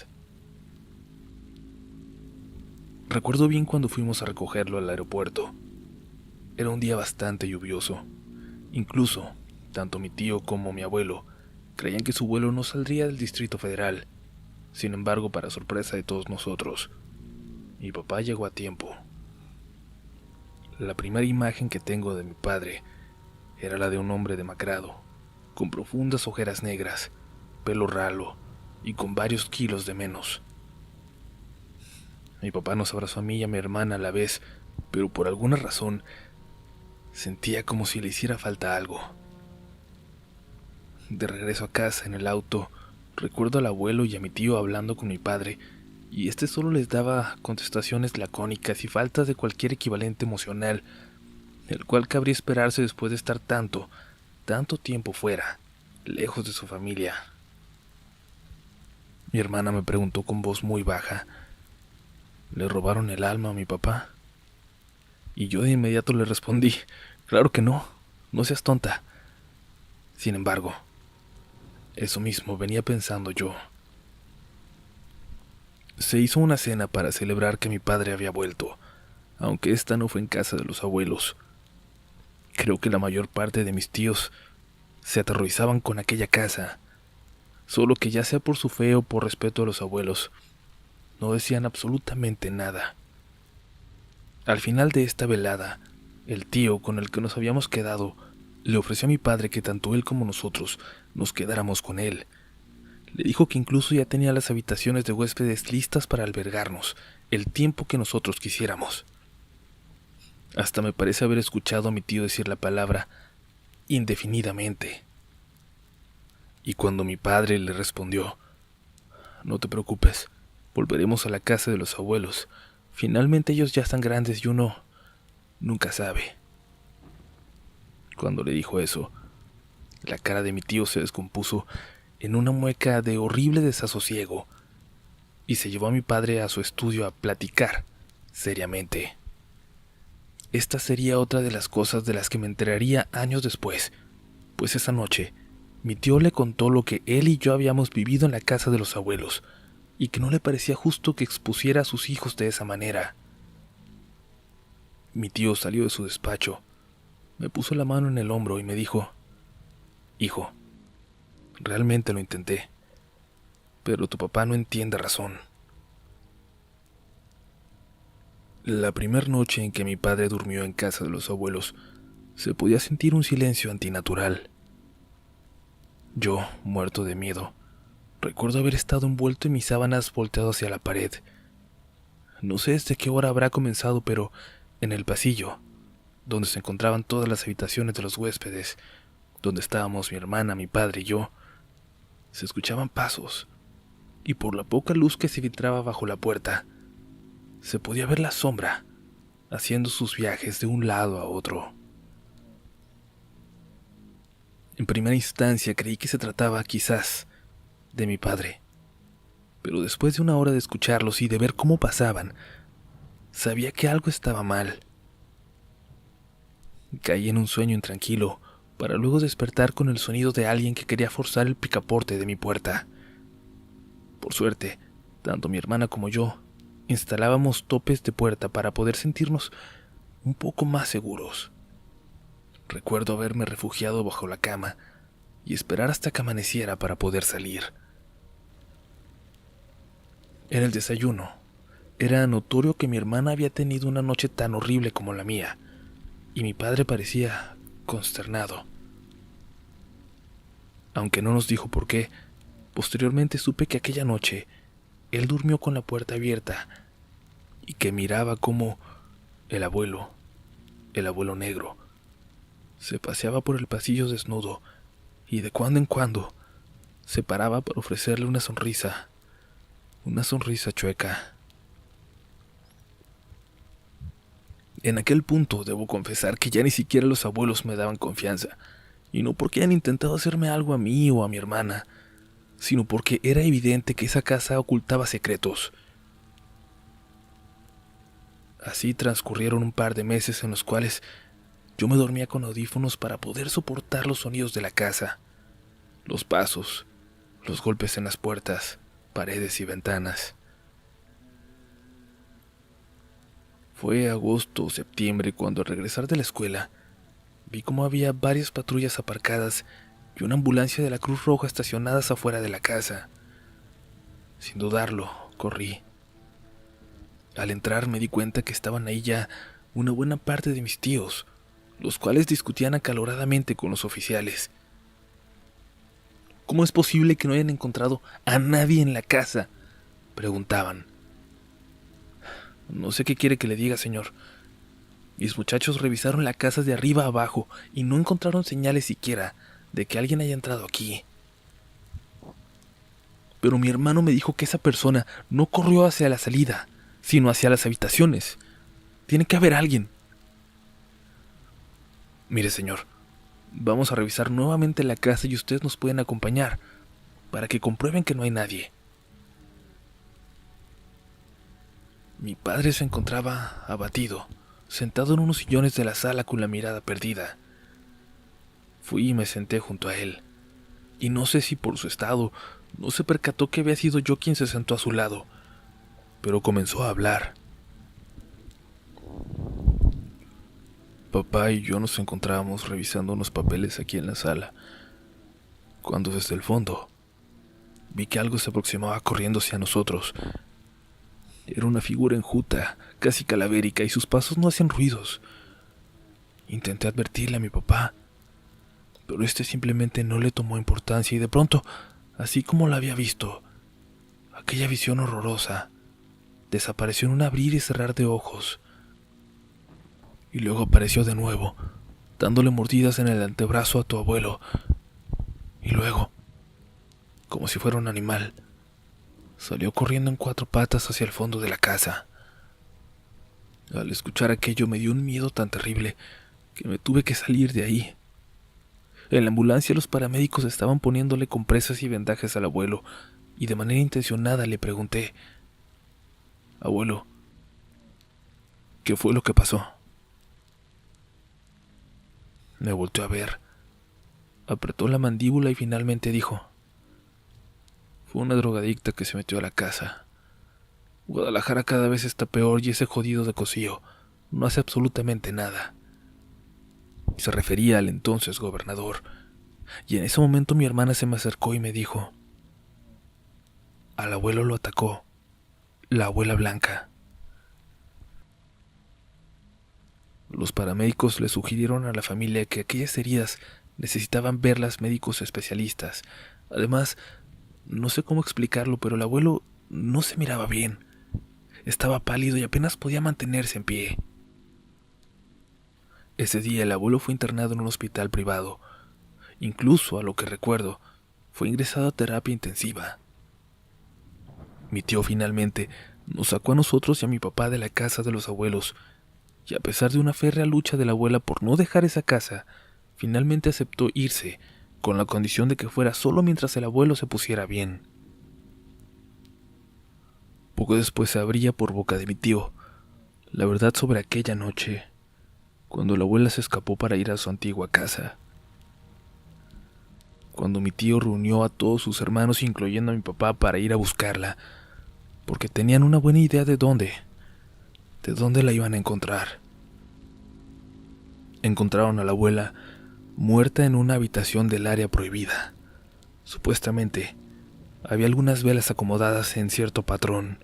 Recuerdo bien cuando fuimos a recogerlo al aeropuerto. Era un día bastante lluvioso. Incluso, tanto mi tío como mi abuelo creían que su vuelo no saldría del Distrito Federal. Sin embargo, para sorpresa de todos nosotros, mi papá llegó a tiempo. La primera imagen que tengo de mi padre era la de un hombre demacrado, con profundas ojeras negras, pelo ralo y con varios kilos de menos. Mi papá nos abrazó a mí y a mi hermana a la vez, pero por alguna razón sentía como si le hiciera falta algo. De regreso a casa en el auto, recuerdo al abuelo y a mi tío hablando con mi padre, y este solo les daba contestaciones lacónicas y faltas de cualquier equivalente emocional, el cual cabría esperarse después de estar tanto tiempo fuera, lejos de su familia. Mi hermana me preguntó con voz muy baja: ¿le robaron el alma a mi papá? Y yo de inmediato le respondí: claro que no, no seas tonta. Sin embargo, eso mismo venía pensando yo. Se hizo una cena para celebrar que mi padre había vuelto, aunque esta no fue en casa de los abuelos. Creo que la mayor parte de mis tíos se aterrorizaban con aquella casa, solo que ya sea por su fe o por respeto a los abuelos, no decían absolutamente nada. Al final de esta velada, el tío con el que nos habíamos quedado Le ofreció a mi padre que tanto él como nosotros nos quedáramos con él. Le dijo que incluso ya tenía las habitaciones de huéspedes listas para albergarnos el tiempo que nosotros quisiéramos. Hasta me parece haber escuchado a mi tío decir la palabra indefinidamente. Y cuando mi padre le respondió: «No te preocupes, volveremos a la casa de los abuelos. Finalmente ellos ya están grandes y uno nunca sabe». Cuando le dijo eso, la cara de mi tío se descompuso en una mueca de horrible desasosiego y se llevó a mi padre a su estudio a platicar seriamente. Esta sería otra de las cosas de las que me enteraría años después, pues esa noche mi tío le contó lo que él y yo habíamos vivido en la casa de los abuelos y que no le parecía justo que expusiera a sus hijos de esa manera. Mi tío salió de su despacho, me puso la mano en el hombro y me dijo: «Hijo, realmente lo intenté, pero tu papá no entiende razón». La primera noche en que mi padre durmió en casa de los abuelos, se podía sentir un silencio antinatural. Yo, muerto de miedo, recuerdo haber estado envuelto en mis sábanas volteado hacia la pared. No sé desde qué hora habrá comenzado, pero en el pasillo, donde se encontraban todas las habitaciones de los huéspedes, donde estábamos mi hermana, mi padre y yo, se escuchaban pasos, y por la poca luz que se filtraba bajo la puerta, se podía ver la sombra haciendo sus viajes de un lado a otro. En primera instancia creí que se trataba, quizás, de mi padre, pero después de una hora de escucharlos y de ver cómo pasaban, sabía que algo estaba mal. Caí en un sueño intranquilo, para luego despertar con el sonido de alguien que quería forzar el picaporte de mi puerta. Por suerte, tanto mi hermana como yo instalábamos topes de puerta para poder sentirnos un poco más seguros. Recuerdo haberme refugiado bajo la cama y esperar hasta que amaneciera para poder salir. En el desayuno, era notorio que mi hermana había tenido una noche tan horrible como la mía, y mi padre parecía consternado. Aunque no nos dijo por qué, posteriormente supe que aquella noche él durmió con la puerta abierta y que miraba cómo el abuelo negro, se paseaba por el pasillo desnudo y de cuando en cuando se paraba para ofrecerle una sonrisa chueca. En aquel punto debo confesar que ya ni siquiera los abuelos me daban confianza, y no porque hayan intentado hacerme algo a mí o a mi hermana, sino porque era evidente que esa casa ocultaba secretos. Así transcurrieron un par de meses en los cuales yo me dormía con audífonos para poder soportar los sonidos de la casa, los pasos, los golpes en las puertas, paredes y ventanas. Fue agosto o septiembre cuando al regresar de la escuela vi cómo había varias patrullas aparcadas y una ambulancia de la Cruz Roja estacionadas afuera de la casa. Sin dudarlo, corrí. Al entrar me di cuenta que estaban ahí ya una buena parte de mis tíos, los cuales discutían acaloradamente con los oficiales. ¿Cómo es posible que no hayan encontrado a nadie en la casa?, preguntaban. No sé qué quiere que le diga, señor. Mis muchachos revisaron la casa de arriba a abajo y no encontraron señales siquiera de que alguien haya entrado aquí. Pero mi hermano me dijo que esa persona no corrió hacia la salida, sino hacia las habitaciones. Tiene que haber alguien. Mire, señor, vamos a revisar nuevamente la casa y ustedes nos pueden acompañar para que comprueben que no hay nadie. Mi padre se encontraba abatido, sentado en unos sillones de la sala con la mirada perdida. Fui y me senté junto a él, y no sé si por su estado no se percató que había sido yo quien se sentó a su lado, pero comenzó a hablar. Papá y yo nos encontrábamos revisando unos papeles aquí en la sala, cuando desde el fondo vi que algo se aproximaba corriendo hacia nosotros. Era una figura enjuta, casi calavérica, y sus pasos no hacían ruidos. Intenté advertirle a mi papá, pero simplemente no le tomó importancia y de pronto, así como la había visto, aquella visión horrorosa desapareció en un abrir y cerrar de ojos. Y luego apareció de nuevo, dándole mordidas en el antebrazo a tu abuelo. Y luego, como si fuera un animal, salió corriendo en 4 patas hacia el fondo de la casa. Al escuchar aquello me dio un miedo tan terrible que me tuve que salir de ahí. En la ambulancia los paramédicos estaban poniéndole compresas y vendajes al abuelo, y de manera intencionada le pregunté: «Abuelo, ¿qué fue lo que pasó?». Me volteó a ver, apretó la mandíbula y finalmente dijo: «Fue una drogadicta que se metió a la casa. Guadalajara cada vez está peor y ese jodido de Cosío no hace absolutamente nada». Se refería al entonces gobernador, y en ese momento mi hermana se me acercó y me dijo: «Al abuelo lo atacó la abuela Blanca». Los paramédicos le sugirieron a la familia que aquellas heridas necesitaban verlas médicos especialistas. Además, no sé cómo explicarlo, pero el abuelo no se miraba bien. Estaba pálido y apenas podía mantenerse en pie. Ese día el abuelo fue internado en un hospital privado. Incluso, a lo que recuerdo, fue ingresado a terapia intensiva. Mi tío finalmente nos sacó a nosotros y a mi papá de la casa de los abuelos, y a pesar de una férrea lucha de la abuela por no dejar esa casa, finalmente aceptó irse, con la condición de que fuera solo mientras el abuelo se pusiera bien. Poco después se abría por boca de mi tío la verdad sobre aquella noche, cuando la abuela se escapó para ir a su antigua casa. Cuando mi tío reunió a todos sus hermanos, incluyendo a mi papá, para ir a buscarla, porque tenían una buena idea de dónde la iban a encontrar. Encontraron a la abuela muerta en una habitación del área prohibida. Supuestamente, había algunas velas acomodadas en cierto patrón.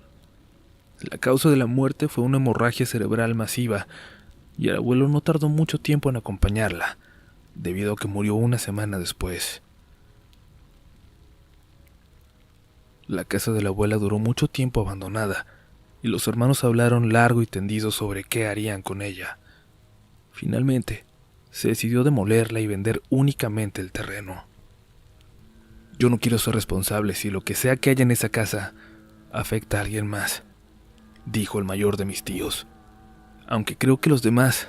La causa de la muerte fue una hemorragia cerebral masiva, y el abuelo no tardó mucho tiempo en acompañarla, debido a que murió una semana después. La casa de la abuela duró mucho tiempo abandonada, y los hermanos hablaron largo y tendido sobre qué harían con ella. Finalmente, se decidió demolerla y vender únicamente el terreno. Yo no quiero ser responsable si lo que sea que haya en esa casa afecta a alguien más, dijo el mayor de mis tíos, aunque creo que los demás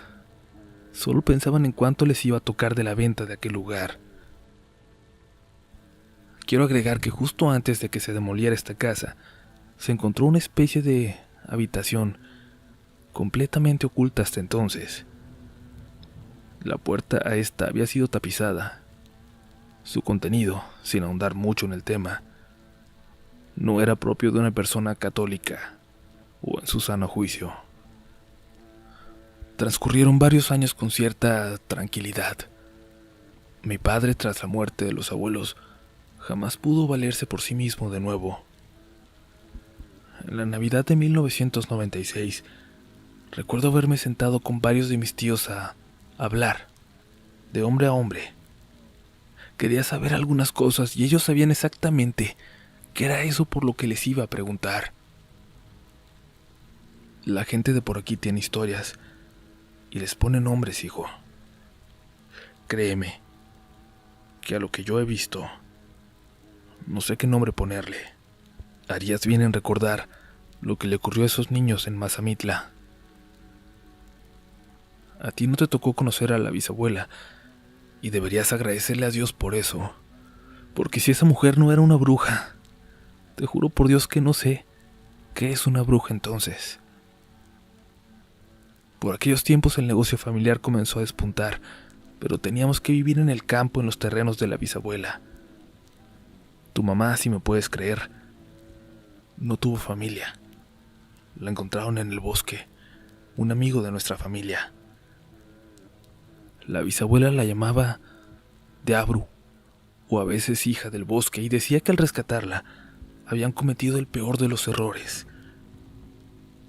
solo pensaban en cuánto les iba a tocar de la venta de aquel lugar. Quiero agregar que justo antes de que se demoliera esta casa, se encontró una especie de habitación completamente oculta hasta entonces. La puerta a esta había sido tapizada. Su contenido, sin ahondar mucho en el tema, no era propio de una persona católica o en su sano juicio. Transcurrieron varios años con cierta tranquilidad. Mi padre, tras la muerte de los abuelos, jamás pudo valerse por sí mismo de nuevo. En la Navidad de 1996, recuerdo haberme sentado con varios de mis tíos a hablar, de hombre a hombre. Quería saber algunas cosas y ellos sabían exactamente qué era eso por lo que les iba a preguntar. La gente de por aquí tiene historias y les pone nombres, hijo. Créeme que a lo que yo he visto, no sé qué nombre ponerle. Harías bien en recordar lo que le ocurrió a esos niños en Mazamitla. A ti no te tocó conocer a la bisabuela, y deberías agradecerle a Dios por eso, porque si esa mujer no era una bruja, te juro por Dios que no sé qué es una bruja entonces. Por aquellos tiempos el negocio familiar comenzó a despuntar, pero teníamos que vivir en el campo, en los terrenos de la bisabuela. Tu mamá, si me puedes creer, no tuvo familia. La encontraron en el bosque, un amigo de nuestra familia. La bisabuela la llamaba Diabru, o a veces hija del bosque, y decía que al rescatarla habían cometido el peor de los errores.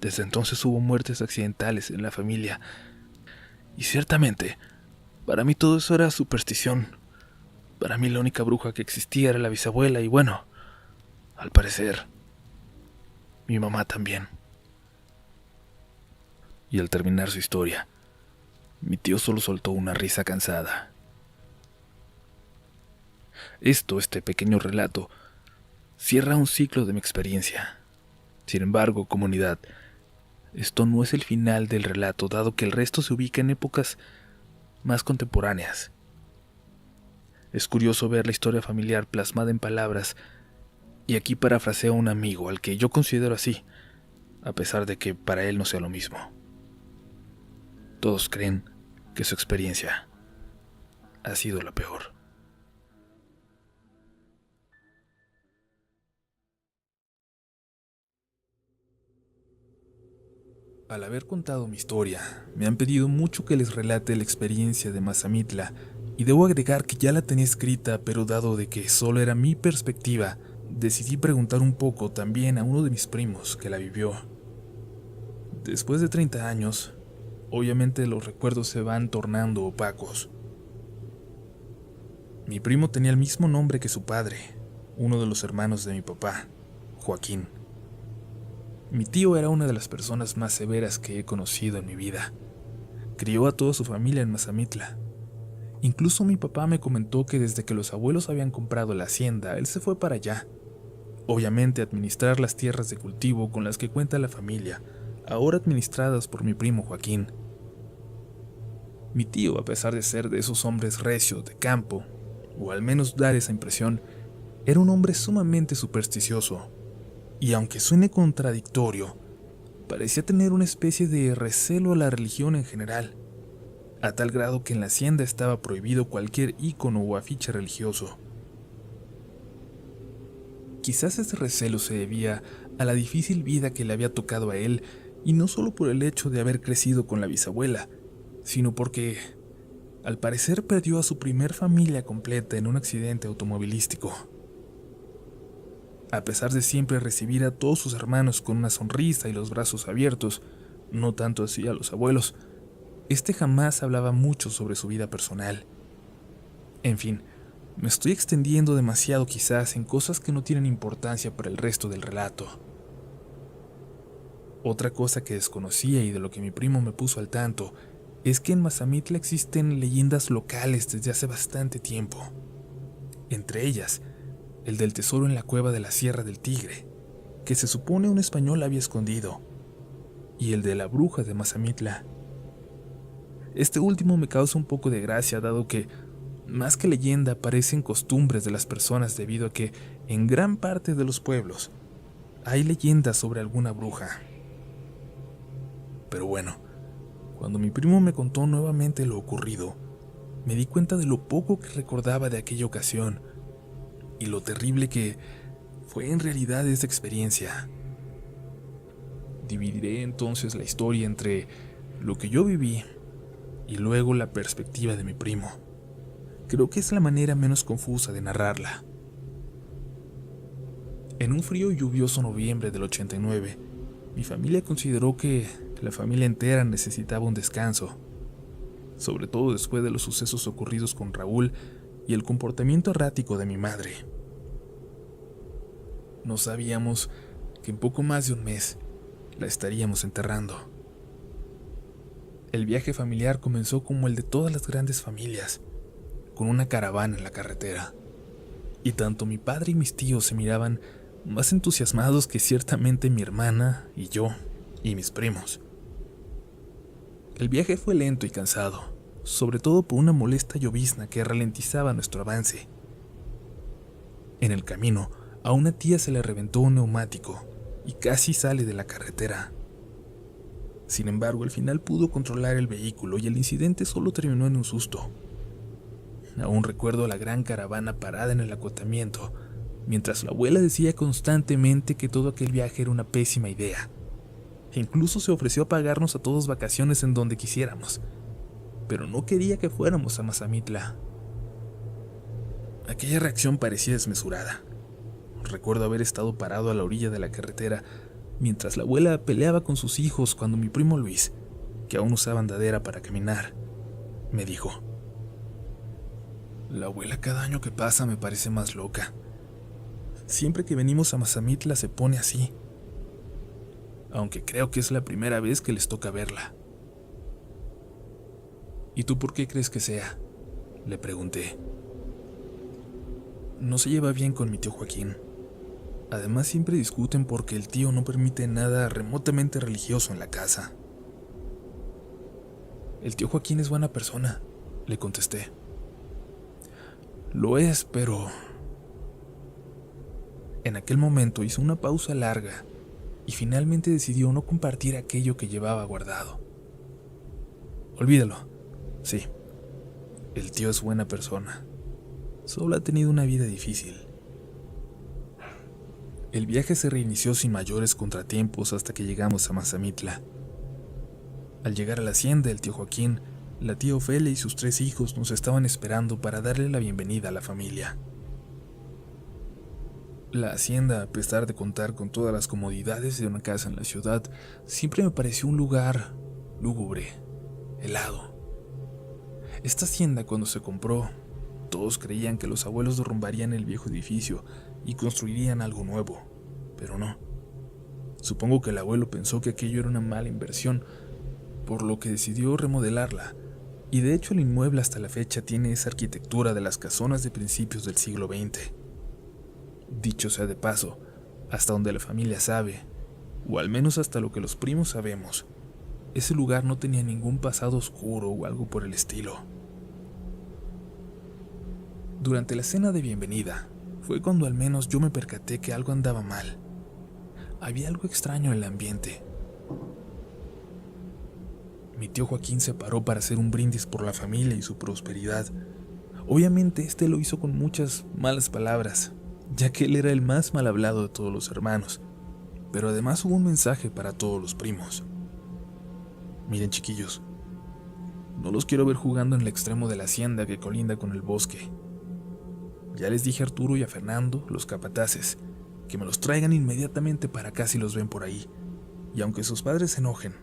Desde entonces hubo muertes accidentales en la familia, y ciertamente, para mí todo eso era superstición. Para mí la única bruja que existía era la bisabuela y bueno, al parecer, mi mamá también. Y al terminar su historia, mi tío solo soltó una risa cansada. Este pequeño relato, cierra un ciclo de mi experiencia. Sin embargo, comunidad, esto no es el final del relato, dado que el resto se ubica en épocas más contemporáneas. Es curioso ver la historia familiar plasmada en palabras, y aquí parafraseo a un amigo al que yo considero así, a pesar de que para él no sea lo mismo. Todos creen que su experiencia ha sido la peor. Al haber contado mi historia, me han pedido mucho que les relate la experiencia de Mazamitla, y debo agregar que ya la tenía escrita, pero dado de que solo era mi perspectiva, decidí preguntar un poco también a uno de mis primos que la vivió. Después de 30 años, obviamente los recuerdos se van tornando opacos. Mi primo tenía el mismo nombre que su padre, uno de los hermanos de mi papá, Joaquín. Mi tío era una de las personas más severas que he conocido en mi vida. Crió a toda su familia en Mazamitla. Incluso mi papá me comentó que desde que los abuelos habían comprado la hacienda, él se fue para allá. Obviamente a administrar las tierras de cultivo con las que cuenta la familia, ahora administradas por mi primo Joaquín. Mi tío, a pesar de ser de esos hombres recios de campo, o al menos dar esa impresión, era un hombre sumamente supersticioso. Y aunque suene contradictorio, parecía tener una especie de recelo a la religión en general, a tal grado que en la hacienda estaba prohibido cualquier ícono o afiche religioso. Quizás ese recelo se debía a la difícil vida que le había tocado a él, y no solo por el hecho de haber crecido con la bisabuela, sino porque, al parecer, perdió a su primer familia completa en un accidente automovilístico. A pesar de siempre recibir a todos sus hermanos con una sonrisa y los brazos abiertos, no tanto así a los abuelos, este jamás hablaba mucho sobre su vida personal. En fin, me estoy extendiendo demasiado quizás en cosas que no tienen importancia para el resto del relato. Otra cosa que desconocía y de lo que mi primo me puso al tanto es que en Mazamitla existen leyendas locales desde hace bastante tiempo. Entre ellas, el del tesoro en la cueva de la Sierra del Tigre, que se supone un español había escondido, y el de la bruja de Mazamitla. Este último me causa un poco de gracia, dado que, más que leyenda, parecen costumbres de las personas debido a que, en gran parte de los pueblos, hay leyendas sobre alguna bruja. Pero bueno, cuando mi primo me contó nuevamente lo ocurrido, me di cuenta de lo poco que recordaba de aquella ocasión, y lo terrible que fue en realidad esta experiencia. Dividiré entonces la historia entre lo que yo viví y luego la perspectiva de mi primo. Creo que es la manera menos confusa de narrarla. En un frío y lluvioso noviembre del 89, mi familia consideró que la familia entera necesitaba un descanso, sobre todo después de los sucesos ocurridos con Raúl y el comportamiento errático de mi madre. No sabíamos que en poco más de un mes la estaríamos enterrando. El viaje familiar comenzó como el de todas las grandes familias, con una caravana en la carretera, y tanto mi padre y mis tíos se miraban más entusiasmados que ciertamente mi hermana y yo y mis primos. El viaje fue lento y cansado, sobre todo por una molesta llovizna que ralentizaba nuestro avance. En el camino, a una tía se le reventó un neumático y casi sale de la carretera. Sin embargo, al final pudo controlar el vehículo y el incidente solo terminó en un susto. Aún recuerdo a la gran caravana parada en el acotamiento, mientras la abuela decía constantemente que todo aquel viaje era una pésima idea. Incluso se ofreció a pagarnos a todos vacaciones en donde quisiéramos, pero no quería que fuéramos a Mazamitla. Aquella reacción parecía desmesurada. Recuerdo haber estado parado a la orilla de la carretera mientras la abuela peleaba con sus hijos cuando mi primo Luis, que aún usaba andadera para caminar, me dijo: La abuela cada año que pasa me parece más loca. Siempre que venimos a Mazamitla se pone así. Aunque creo que es la primera vez que les toca verla. ¿Y tú por qué crees que sea?, le pregunté. No se lleva bien con mi tío Joaquín. Además siempre discuten porque el tío no permite nada remotamente religioso en la casa. El tío Joaquín es buena persona, le contesté. Lo es, pero... En aquel momento hizo una pausa larga y finalmente decidió no compartir aquello que llevaba guardado. Olvídalo. Sí, el tío es buena persona. Solo ha tenido una vida difícil. El viaje se reinició sin mayores contratiempos hasta que llegamos a Mazamitla. Al llegar a la hacienda del tío Joaquín, la tía Ofelia y sus 3 hijos nos estaban esperando para darle la bienvenida a la familia. La hacienda, a pesar de contar con todas las comodidades de una casa en la ciudad, siempre me pareció un lugar lúgubre, helado. Esta hacienda, cuando se compró, todos creían que los abuelos derrumbarían el viejo edificio y construirían algo nuevo, pero no. Supongo que el abuelo pensó que aquello era una mala inversión, por lo que decidió remodelarla, y de hecho el inmueble hasta la fecha tiene esa arquitectura de las casonas de principios del siglo XX. Dicho sea de paso, hasta donde la familia sabe, o al menos hasta lo que los primos sabemos, ese lugar no tenía ningún pasado oscuro o algo por el estilo. Durante la cena de bienvenida, fue cuando al menos yo me percaté que algo andaba mal. Había algo extraño en el ambiente. Mi tío Joaquín se paró para hacer un brindis por la familia y su prosperidad. Obviamente este lo hizo con muchas malas palabras, ya que él era el más mal hablado de todos los hermanos, pero además hubo un mensaje para todos los primos. Miren, chiquillos, no los quiero ver jugando en el extremo de la hacienda que colinda con el bosque. Ya les dije a Arturo y a Fernando, los capataces, que me los traigan inmediatamente para acá si los ven por ahí, y aunque sus padres se enojen,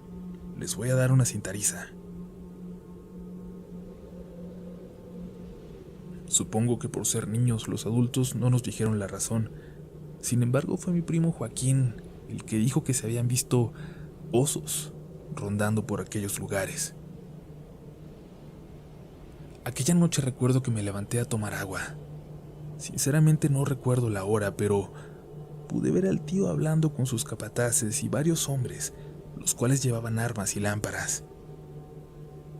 les voy a dar una cintariza. Supongo que por ser niños los adultos no nos dijeron la razón. Sin embargo, fue mi primo Joaquín el que dijo que se habían visto osos rondando por aquellos lugares. Aquella noche recuerdo que me levanté a tomar agua. Sinceramente no recuerdo la hora, pero pude ver al tío hablando con sus capataces y varios hombres, los cuales llevaban armas y lámparas.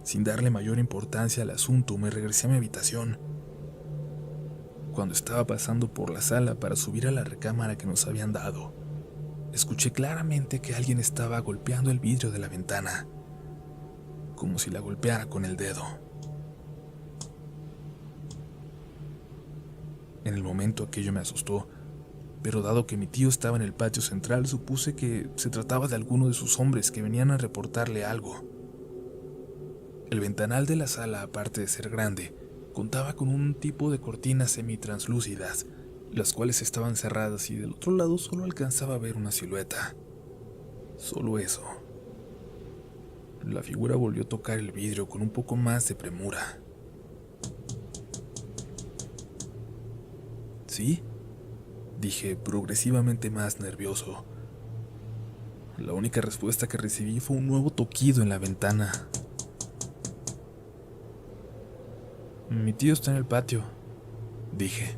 Sin darle mayor importancia al asunto, me regresé a mi habitación. Cuando estaba pasando por la sala para subir a la recámara que nos habían dado, escuché claramente que alguien estaba golpeando el vidrio de la ventana, como si la golpeara con el dedo. En el momento aquello me asustó, pero dado que mi tío estaba en el patio central, supuse que se trataba de alguno de sus hombres que venían a reportarle algo. El ventanal de la sala, aparte de ser grande, contaba con un tipo de cortinas semitranslúcidas, las cuales estaban cerradas y del otro lado solo alcanzaba a ver una silueta. Solo eso. La figura volvió a tocar el vidrio con un poco más de premura. ¿Sí?, dije, progresivamente más nervioso. La única respuesta que recibí fue un nuevo toquido en la ventana. Mi tío está en el patio, dije.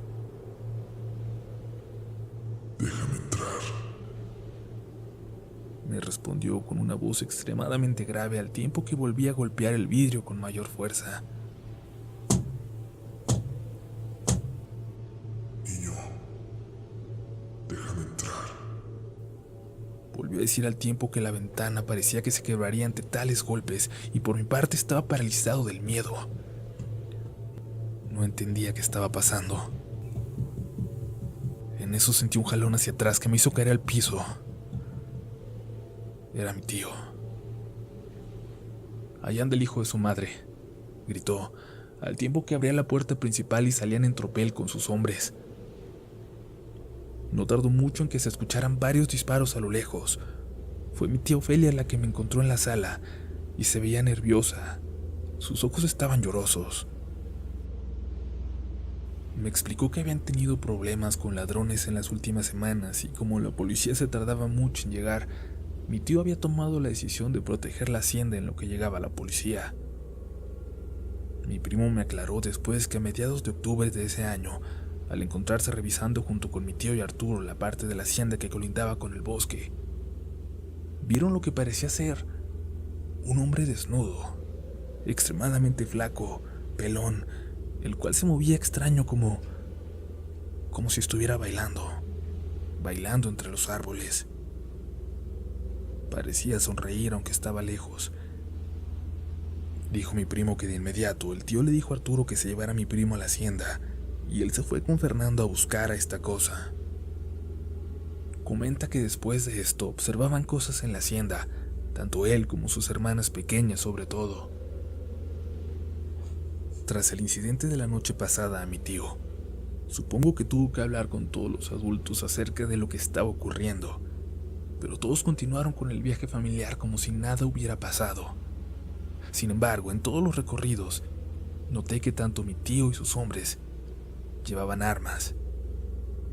Déjame entrar. Me respondió con una voz extremadamente grave al tiempo que volvía a golpear el vidrio con mayor fuerza. Niño, déjame entrar. Volvió a decir al tiempo que la ventana parecía que se quebraría ante tales golpes y por mi parte estaba paralizado del miedo. No entendía qué estaba pasando. En eso sentí un jalón hacia atrás que me hizo caer al piso. Era mi tío. Allá anda el hijo de su madre, gritó, al tiempo que abría la puerta principal y salían en tropel con sus hombres. No tardó mucho en que se escucharan varios disparos a lo lejos. Fue mi tía Ofelia la que me encontró en la sala y se veía nerviosa. Sus ojos estaban llorosos. Me explicó que habían tenido problemas con ladrones en las últimas semanas y como la policía se tardaba mucho en llegar, mi tío había tomado la decisión de proteger la hacienda en lo que llegaba la policía. Mi primo me aclaró después que a mediados de octubre de ese año, al encontrarse revisando junto con mi tío y Arturo la parte de la hacienda que colindaba con el bosque, vieron lo que parecía ser un hombre desnudo, extremadamente flaco, pelón, el cual se movía extraño como si estuviera bailando entre los árboles. Parecía sonreír aunque estaba lejos. Dijo mi primo que de inmediato el tío le dijo a Arturo que se llevara a mi primo a la hacienda, y él se fue con Fernando a buscar a esta cosa. Comenta que después de esto observaban cosas en la hacienda, tanto él como sus hermanas pequeñas sobre todo. Tras el incidente de la noche pasada a mi tío, supongo que tuvo que hablar con todos los adultos acerca de lo que estaba ocurriendo, pero todos continuaron con el viaje familiar como si nada hubiera pasado. Sin embargo, en todos los recorridos, noté que tanto mi tío y sus hombres llevaban armas,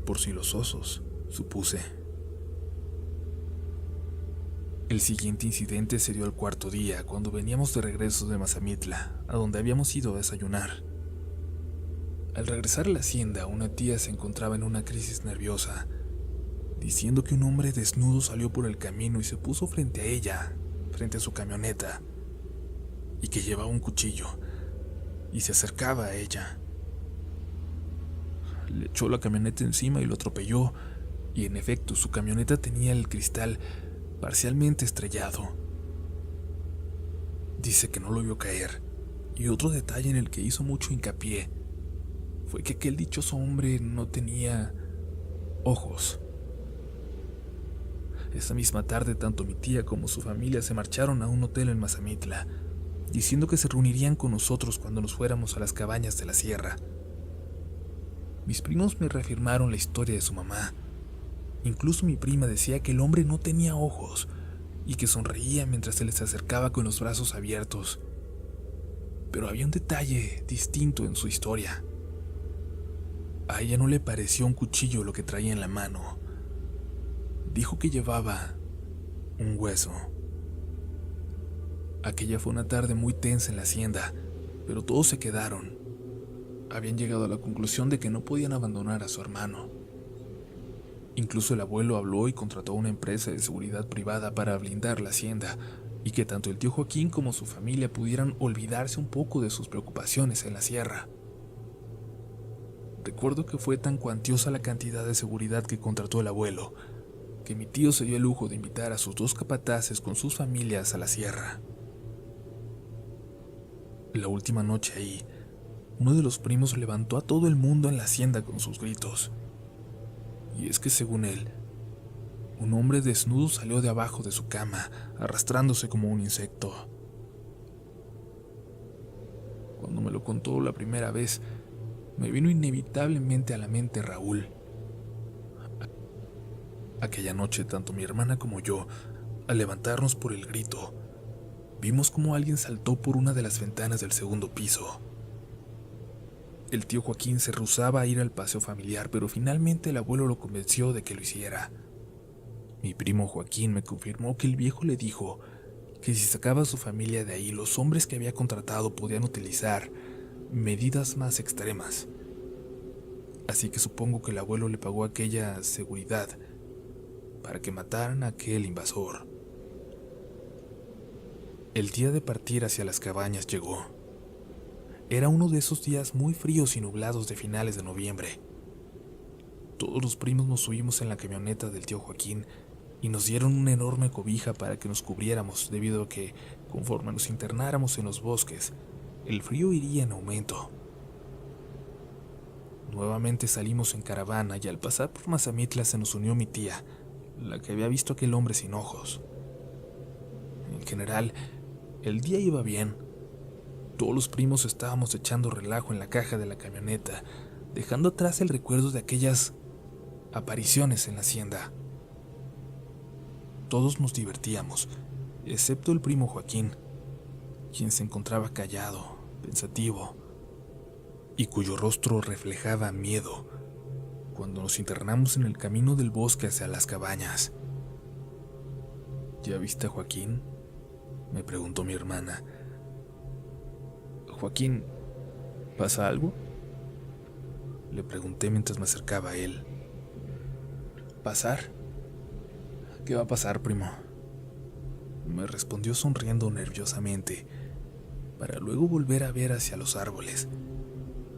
por si los osos, supuse. El siguiente incidente se dio al cuarto día, cuando veníamos de regreso de Mazamitla, a donde habíamos ido a desayunar. Al regresar a la hacienda, una tía se encontraba en una crisis nerviosa, diciendo que un hombre desnudo salió por el camino y se puso frente a ella, frente a su camioneta, y que llevaba un cuchillo, y se acercaba a ella. Le echó la camioneta encima y lo atropelló, y en efecto su camioneta tenía el cristal parcialmente estrellado. Dice que no lo vio caer, y otro detalle en el que hizo mucho hincapié fue que aquel dichoso hombre no tenía ojos. Esa misma tarde tanto mi tía como su familia se marcharon a un hotel en Mazamitla, diciendo que se reunirían con nosotros cuando nos fuéramos a las cabañas de la sierra. Mis primos me reafirmaron la historia de su mamá. Incluso mi prima decía que el hombre no tenía ojos y que sonreía mientras se les acercaba con los brazos abiertos. Pero había un detalle distinto en su historia. A ella no le pareció un cuchillo lo que traía en la mano. Dijo que llevaba un hueso. Aquella fue una tarde muy tensa en la hacienda, pero todos se quedaron. Habían llegado a la conclusión de que no podían abandonar a su hermano. Incluso el abuelo habló y contrató a una empresa de seguridad privada para blindar la hacienda, y que tanto el tío Joaquín como su familia pudieran olvidarse un poco de sus preocupaciones en la sierra. Recuerdo que fue tan cuantiosa la cantidad de seguridad que contrató el abuelo, que mi tío se dio el lujo de invitar a sus dos capataces con sus familias a la sierra. La última noche ahí, uno de los primos levantó a todo el mundo en la hacienda con sus gritos. Y es que según él, un hombre desnudo salió de abajo de su cama, arrastrándose como un insecto. Cuando me lo contó la primera vez, me vino inevitablemente a la mente Raúl. Aquella noche, tanto mi hermana como yo, al levantarnos por el grito, vimos como alguien saltó por una de las ventanas del segundo piso. El tío Joaquín se rehusaba a ir al paseo familiar, pero finalmente el abuelo lo convenció de que lo hiciera. Mi primo Joaquín me confirmó que el viejo le dijo que si sacaba a su familia de ahí, los hombres que había contratado podían utilizar medidas más extremas. Así que supongo que el abuelo le pagó aquella seguridad para que mataran a aquel invasor. El día de partir hacia las cabañas llegó. Era uno de esos días muy fríos y nublados de finales de noviembre. Todos los primos nos subimos en la camioneta del tío Joaquín y nos dieron una enorme cobija para que nos cubriéramos, debido a que, conforme nos internáramos en los bosques, el frío iría en aumento. Nuevamente salimos en caravana y al pasar por Mazamitla se nos unió mi tía, la que había visto a aquel hombre sin ojos. En general, el día iba bien. Todos los primos estábamos echando relajo en la caja de la camioneta, dejando atrás el recuerdo de aquellas apariciones en la hacienda. Todos nos divertíamos, excepto el primo Joaquín, quien se encontraba callado, pensativo. y cuyo rostro reflejaba miedo cuando nos internamos en el camino del bosque hacia las cabañas. ¿Ya viste a Joaquín?, me preguntó mi hermana. Joaquín, ¿pasa algo? Le pregunté mientras me acercaba a él. ¿Pasar? ¿Qué va a pasar, primo? Me respondió sonriendo nerviosamente, para luego volver a ver hacia los árboles,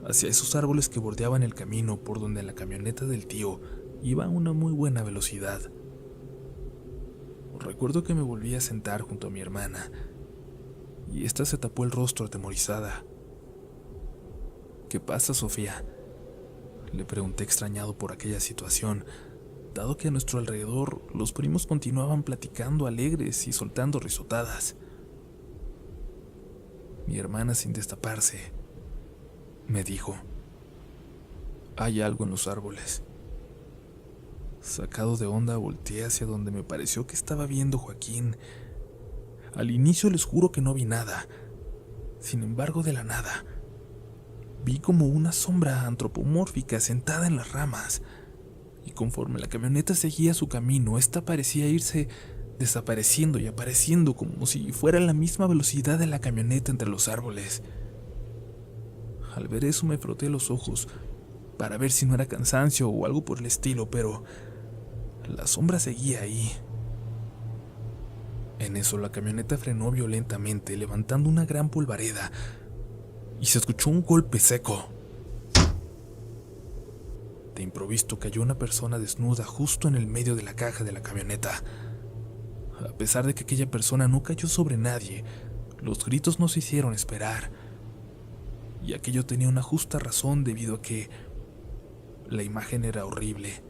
hacia esos árboles que bordeaban el camino por donde la camioneta del tío iba a una muy buena velocidad. Recuerdo que me volví a sentar junto a mi hermana, y ésta se tapó el rostro atemorizada. ¿Qué pasa, Sofía?, le pregunté extrañado por aquella situación, dado que a nuestro alrededor los primos continuaban platicando alegres y soltando risotadas. Mi hermana, sin destaparse, me dijo: «Hay algo en los árboles». Sacado de onda, volteé hacia donde me pareció que estaba viendo Joaquín. Al inicio les juro que no vi nada. Sin embargo, de la nada, vi como una sombra antropomórfica sentada en las ramas, y conforme la camioneta seguía su camino, esta parecía irse desapareciendo y apareciendo como si fuera a la misma velocidad de la camioneta entre los árboles. Al ver eso me froté los ojos para ver si no era cansancio o algo por el estilo, pero la sombra seguía ahí. En eso la camioneta frenó violentamente, levantando una gran polvareda, y se escuchó un golpe seco. De improviso cayó una persona desnuda justo en el medio de la caja de la camioneta. A pesar de que aquella persona no cayó sobre nadie, los gritos no se hicieron esperar, y aquello tenía una justa razón debido a que la imagen era horrible.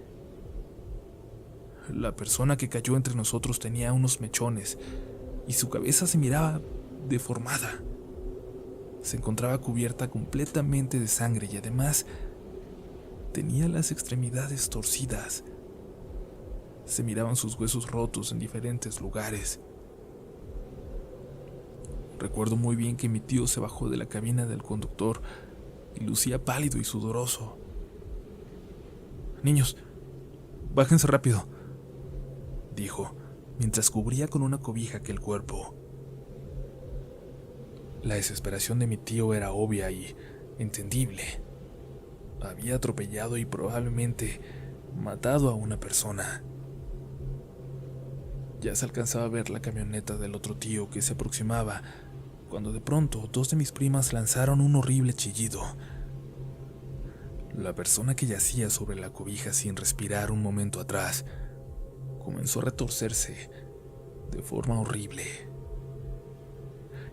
La persona que cayó entre nosotros tenía unos mechones y su cabeza se miraba deformada. Se encontraba cubierta completamente de sangre y además tenía las extremidades torcidas. Se miraban sus huesos rotos en diferentes lugares. Recuerdo muy bien que mi tío se bajó de la cabina del conductor y lucía pálido y sudoroso. «Niños, bájense rápido», dijo, mientras cubría con una cobija aquel cuerpo. La desesperación de mi tío era obvia y entendible. Había atropellado y probablemente matado a una persona. Ya se alcanzaba a ver la camioneta del otro tío que se aproximaba, cuando de pronto dos de mis primas lanzaron un horrible chillido. La persona que yacía sobre la cobija sin respirar un momento atrás comenzó a retorcerse de forma horrible.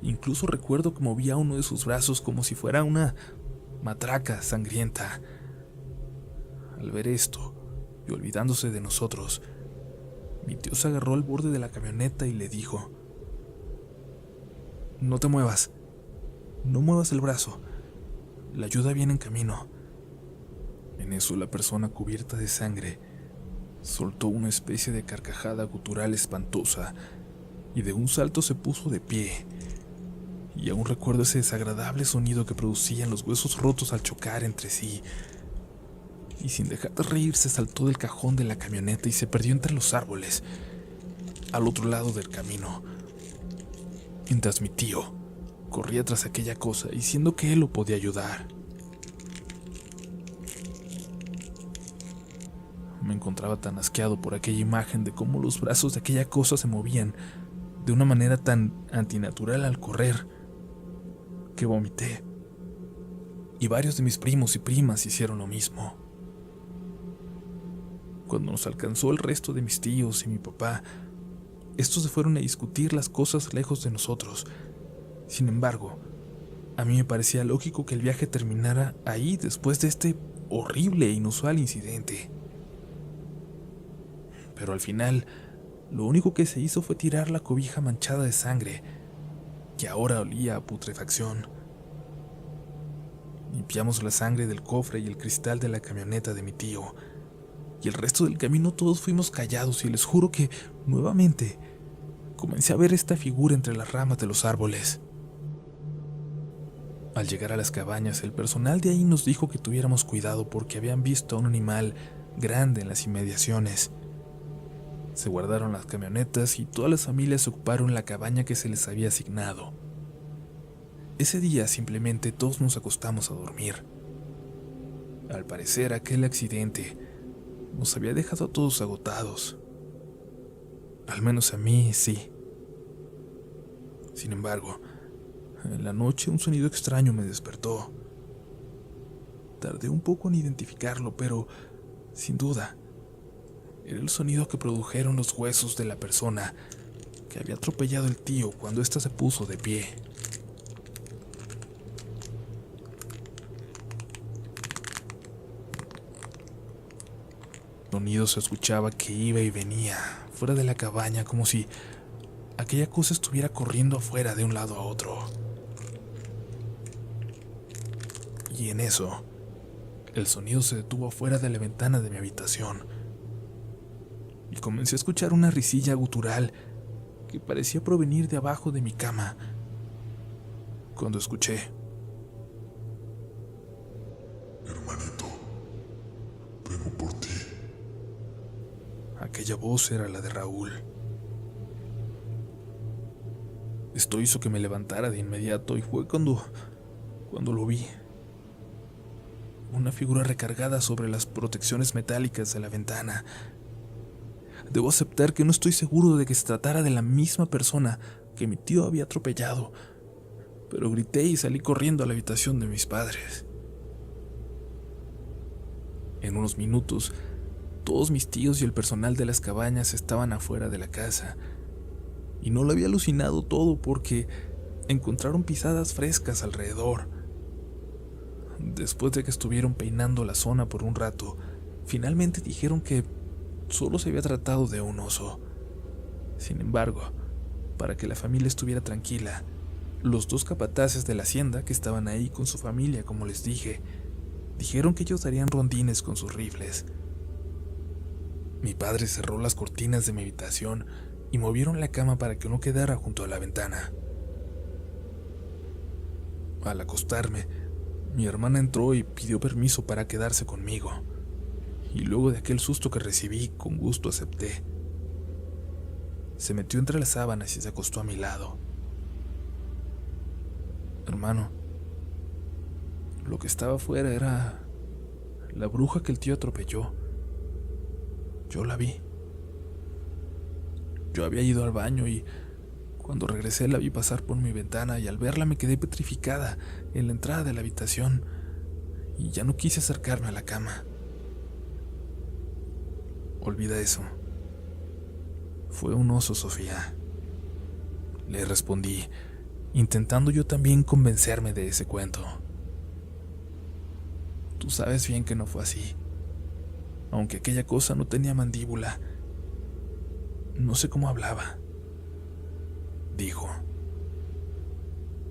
Incluso recuerdo que movía uno de sus brazos como si fuera una matraca sangrienta. Al ver esto, y olvidándose de nosotros, mi tío se agarró al borde de la camioneta y le dijo: «No te muevas, no muevas el brazo, la ayuda viene en camino». En eso la persona cubierta de sangre soltó una especie de carcajada gutural espantosa y de un salto se puso de pie. Y aún recuerdo ese desagradable sonido que producían los huesos rotos al chocar entre sí. Y sin dejar de reírse saltó del cajón de la camioneta y se perdió entre los árboles, al otro lado del camino, mientras mi tío corría tras aquella cosa diciendo que él lo podía ayudar. Me encontraba tan asqueado por aquella imagen de cómo los brazos de aquella cosa se movían de una manera tan antinatural al correr, que vomité. Y varios de mis primos y primas hicieron lo mismo. Cuando nos alcanzó el resto de mis tíos y mi papá, estos se fueron a discutir las cosas lejos de nosotros. Sin embargo, a mí me parecía lógico que el viaje terminara ahí después de este horrible e inusual incidente. Pero al final, lo único que se hizo fue tirar la cobija manchada de sangre, que ahora olía a putrefacción. Limpiamos la sangre del cofre y el cristal de la camioneta de mi tío, y el resto del camino todos fuimos callados y les juro que, nuevamente, comencé a ver esta figura entre las ramas de los árboles. Al llegar a las cabañas, el personal de ahí nos dijo que tuviéramos cuidado porque habían visto a un animal grande en las inmediaciones. Se guardaron las camionetas y todas las familias ocuparon la cabaña que se les había asignado. Ese día simplemente todos nos acostamos a dormir. Al parecer, aquel accidente nos había dejado a todos agotados. Al menos a mí, sí. Sin embargo, en la noche un sonido extraño me despertó. Tardé un poco en identificarlo, pero sin duda era el sonido que produjeron los huesos de la persona que había atropellado al tío cuando ésta se puso de pie. El sonido se escuchaba que iba y venía fuera de la cabaña, como si aquella cosa estuviera corriendo afuera de un lado a otro. Y en eso, el sonido se detuvo afuera de la ventana de mi habitación. Y comencé a escuchar una risilla gutural que parecía provenir de abajo de mi cama. Cuando escuché: Hermanito, vengo por ti. aquella voz era la de Raúl. Esto hizo que me levantara de inmediato y fue cuando lo vi. Una figura recargada sobre las protecciones metálicas de la ventana. Debo aceptar que no estoy seguro de que se tratara de la misma persona que mi tío había atropellado, pero grité y salí corriendo a la habitación de mis padres. En unos minutos, todos mis tíos y el personal de las cabañas estaban afuera de la casa, y no lo había alucinado todo porque encontraron pisadas frescas alrededor. Después de que estuvieron peinando la zona por un rato, finalmente dijeron que solo se había tratado de un oso. Sin embargo, para que la familia estuviera tranquila, los dos capataces de la hacienda que estaban ahí con su familia, como les dije, dijeron que ellos darían rondines con sus rifles. Mi padre cerró las cortinas de mi habitación y movieron la cama para que no quedara junto a la ventana. Al acostarme, mi hermana entró y pidió permiso para quedarse conmigo, y luego de aquel susto que recibí, con gusto acepté. Se metió entre las sábanas y se acostó a mi lado. Hermano, lo que estaba afuera era la bruja que el tío atropelló. Yo la vi. Yo había ido al baño y cuando regresé la vi pasar por mi ventana y al verla me quedé petrificada en la entrada de la habitación y ya no quise acercarme a la cama. Olvida eso. Fue un oso, Sofía. Le respondí, intentando yo también convencerme de ese cuento. Tú sabes bien que no fue así. Aunque aquella cosa no tenía mandíbula, no sé cómo hablaba, dijo.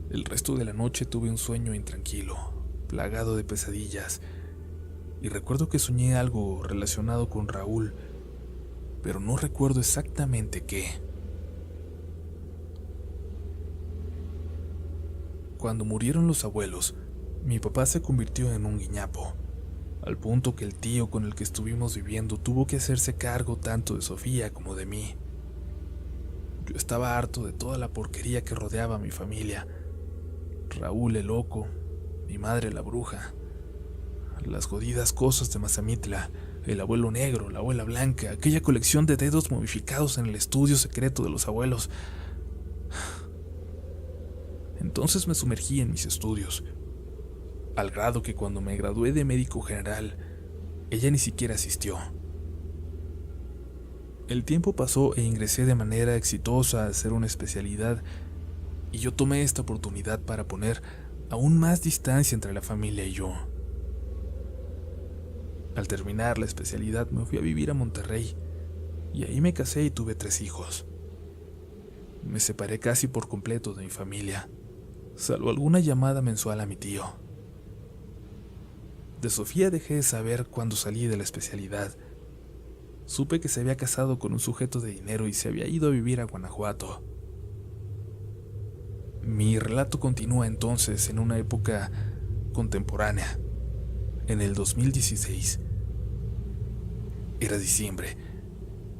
El resto de la noche tuve un sueño intranquilo, plagado de pesadillas, y recuerdo que soñé algo relacionado con Raúl, pero no recuerdo exactamente qué. Cuando murieron los abuelos, mi papá se convirtió en un guiñapo, al punto que el tío con el que estuvimos viviendo tuvo que hacerse cargo tanto de Sofía como de mí. Yo estaba harto de toda la porquería que rodeaba a mi familia. Raúl el loco, mi madre la bruja, las jodidas cosas de Mazamitla, el abuelo negro, la abuela blanca, aquella colección de dedos momificados en el estudio secreto de los abuelos. Entonces me sumergí en mis estudios, al grado que cuando me gradué de médico general, ella ni siquiera asistió. El tiempo pasó e ingresé de manera exitosa a hacer una especialidad, y yo tomé esta oportunidad para poner aún más distancia entre la familia y yo. Al terminar la especialidad me fui a vivir a Monterrey, y ahí me casé y tuve 3 hijos. Me separé casi por completo de mi familia, salvo alguna llamada mensual a mi tío. De Sofía dejé de saber cuando salí de la especialidad. Supe que se había casado con un sujeto de dinero y se había ido a vivir a Guanajuato. Mi relato continúa entonces en una época contemporánea, en el 2016. Era diciembre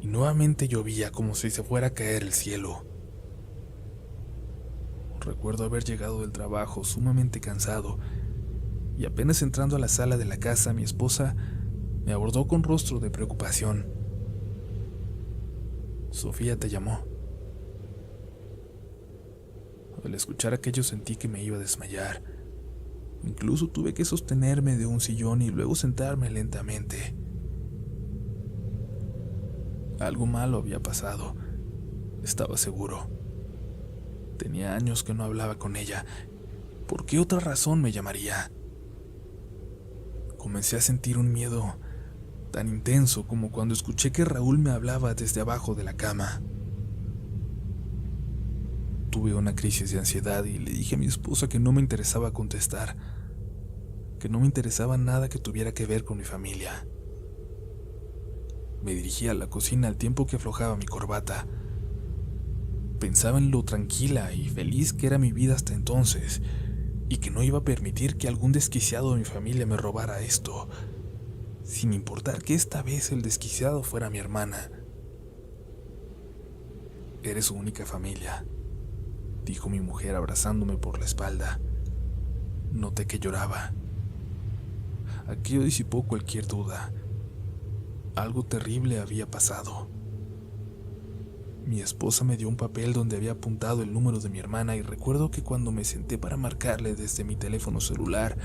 y nuevamente llovía como si se fuera a caer el cielo. Recuerdo haber llegado del trabajo sumamente cansado y apenas entrando a la sala de la casa, mi esposa me abordó con rostro de preocupación. Sofía te llamó. Al escuchar aquello sentí que me iba a desmayar. Incluso tuve que sostenerme de un sillón y luego sentarme lentamente. Algo malo había pasado, estaba seguro. Tenía años que no hablaba con ella. ¿Por qué otra razón me llamaría? Comencé a sentir un miedo tan intenso como cuando escuché que Raúl me hablaba desde abajo de la cama. Tuve una crisis de ansiedad y le dije a mi esposa que no me interesaba contestar, que no me interesaba nada que tuviera que ver con mi familia. Me dirigí a la cocina al tiempo que aflojaba mi corbata. Pensaba en lo tranquila y feliz que era mi vida hasta entonces, y que no iba a permitir que algún desquiciado de mi familia me robara esto, sin importar que esta vez el desquiciado fuera mi hermana. Eres su única familia, dijo mi mujer abrazándome por la espalda. Noté que lloraba. Aquello disipó cualquier duda. Algo terrible había pasado. Mi esposa me dio un papel donde había apuntado el número de mi hermana y recuerdo que cuando me senté para marcarle desde mi teléfono celular,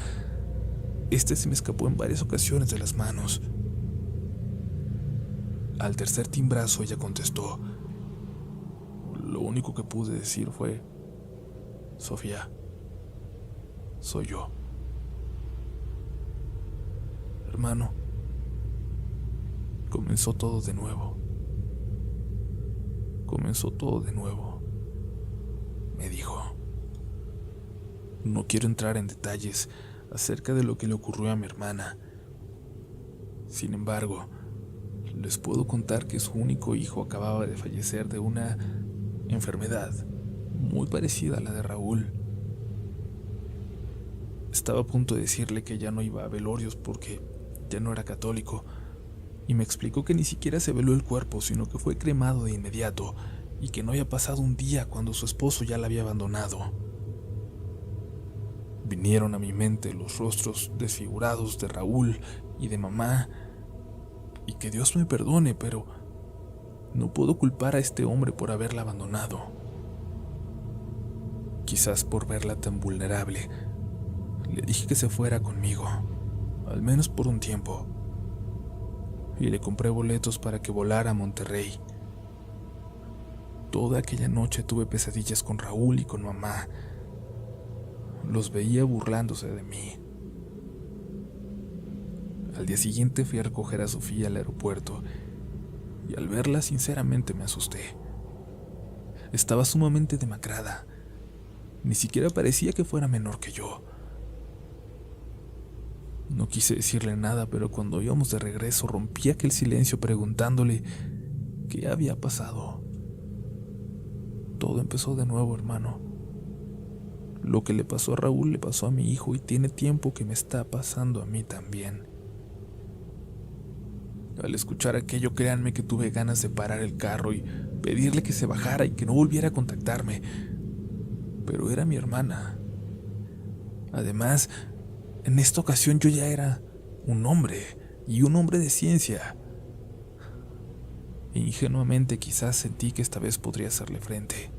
este se me escapó en varias ocasiones de las manos. Al tercer timbrazo ella contestó. Lo único que pude decir fue: Sofía, soy yo. Hermano, comenzó todo de nuevo. Comenzó todo de nuevo, me dijo. No quiero entrar en detalles acerca de lo que le ocurrió a mi hermana. Sin embargo, les puedo contar que su único hijo acababa de fallecer de una enfermedad muy parecida a la de Raúl. Estaba a punto de decirle que ya no iba a velorios porque ya no era católico, y me explicó que ni siquiera se veló el cuerpo, sino que fue cremado de inmediato, y que no había pasado un día cuando su esposo ya la había abandonado. Vinieron a mi mente los rostros desfigurados de Raúl y de mamá, y que Dios me perdone, pero no puedo culpar a este hombre por haberla abandonado. Quizás por verla tan vulnerable, le dije que se fuera conmigo, al menos por un tiempo, y le compré boletos para que volara a Monterrey. Toda aquella noche tuve pesadillas con Raúl y con mamá. Los veía burlándose de mí. Al día siguiente fui a recoger a Sofía al aeropuerto y al verla sinceramente me asusté. Estaba sumamente demacrada. Ni siquiera parecía que fuera menor que yo. No quise decirle nada, pero cuando íbamos de regreso rompí aquel silencio preguntándole qué había pasado. Todo empezó de nuevo, hermano. Lo que le pasó a Raúl le pasó a mi hijo y tiene tiempo que me está pasando a mí también. Al escuchar aquello, créanme que tuve ganas de parar el carro y pedirle que se bajara y que no volviera a contactarme. Pero era mi hermana. Además, en esta ocasión yo ya era un hombre, y un hombre de ciencia. Ingenuamente quizás sentí que esta vez podría hacerle frente.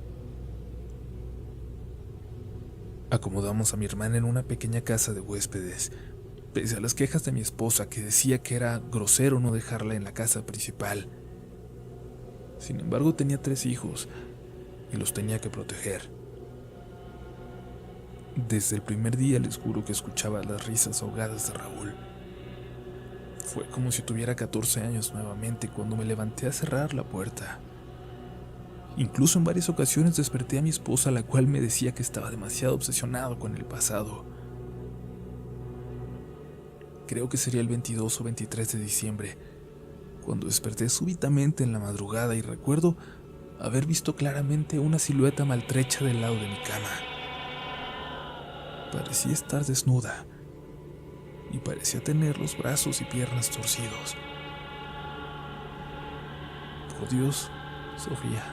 Acomodamos a mi hermana en una pequeña casa de huéspedes, pese a las quejas de mi esposa que decía que era grosero no dejarla en la casa principal. Sin embargo, tenía 3 hijos y los tenía que proteger. Desde el primer día les juro que escuchaba las risas ahogadas de Raúl. Fue como si tuviera 14 años nuevamente cuando me levanté a cerrar la puerta. Incluso en varias ocasiones desperté a mi esposa, la cual me decía que estaba demasiado obsesionado con el pasado. Creo que sería el 22 o 23 de diciembre, cuando desperté súbitamente en la madrugada y recuerdo haber visto claramente una silueta maltrecha del lado de mi cama. Parecía estar desnuda y parecía tener los brazos y piernas torcidos. Por Dios, Sofía.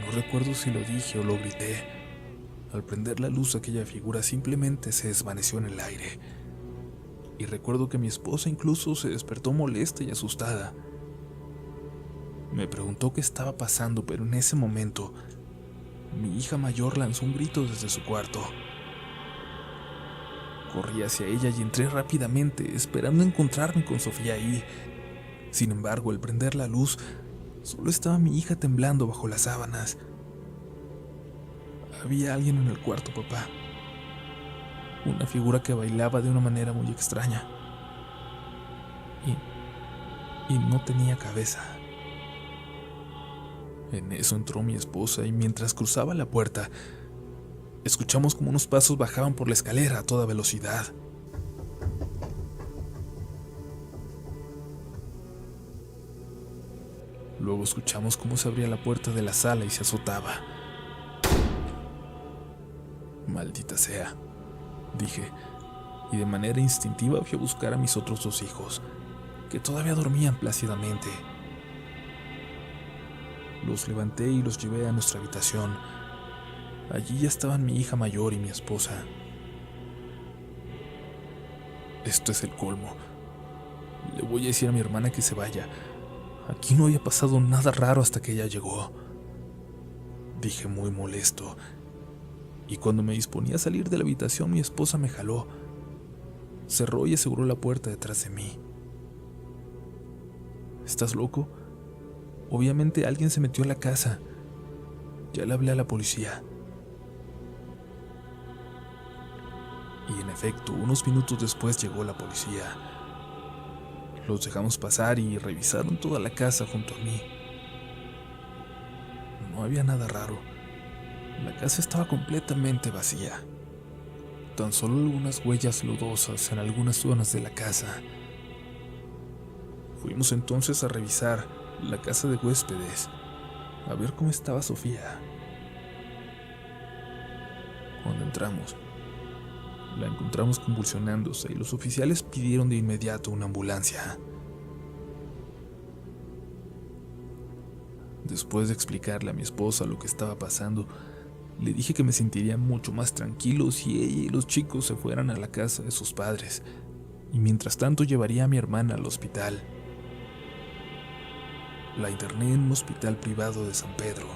No recuerdo si lo dije o lo grité. Al prender la luz, aquella figura simplemente se desvaneció en el aire. Y recuerdo que mi esposa incluso se despertó molesta y asustada. Me preguntó qué estaba pasando, pero en ese momento, mi hija mayor lanzó un grito desde su cuarto. Corrí hacia ella y entré rápidamente, esperando encontrarme con Sofía ahí. Sin embargo, al prender la luz, solo estaba mi hija temblando bajo las sábanas. Había alguien en el cuarto, papá. Una figura que bailaba de una manera muy extraña. Y no tenía cabeza. En eso entró mi esposa y mientras cruzaba la puerta, escuchamos como unos pasos bajaban por la escalera a toda velocidad. Luego escuchamos cómo se abría la puerta de la sala y se azotaba. Maldita sea, dije, y de manera instintiva fui a buscar a mis otros 2 hijos, que todavía dormían plácidamente. Los levanté y los llevé a nuestra habitación. Allí ya estaban mi hija mayor y mi esposa. Esto es el colmo. Le voy a decir a mi hermana que se vaya. Aquí no había pasado nada raro hasta que ella llegó, dije muy molesto. Y cuando me disponía a salir de la habitación, mi esposa me jaló, cerró y aseguró la puerta detrás de mí. ¿Estás loco? Obviamente alguien se metió a la casa. Ya le hablé a la policía. Y en efecto, unos minutos después llegó la policía. Los dejamos pasar y revisaron toda la casa junto a mí. No había nada raro. La casa estaba completamente vacía. Tan solo algunas huellas lodosas en algunas zonas de la casa. Fuimos entonces a revisar la casa de huéspedes, a ver cómo estaba Sofía. Cuando entramos, la encontramos convulsionándose y los oficiales pidieron de inmediato una ambulancia. Después de explicarle a mi esposa lo que estaba pasando, le dije que me sentiría mucho más tranquilo si ella y los chicos se fueran a la casa de sus padres, y mientras tanto llevaría a mi hermana al hospital. La interné en un hospital privado de San Pedro.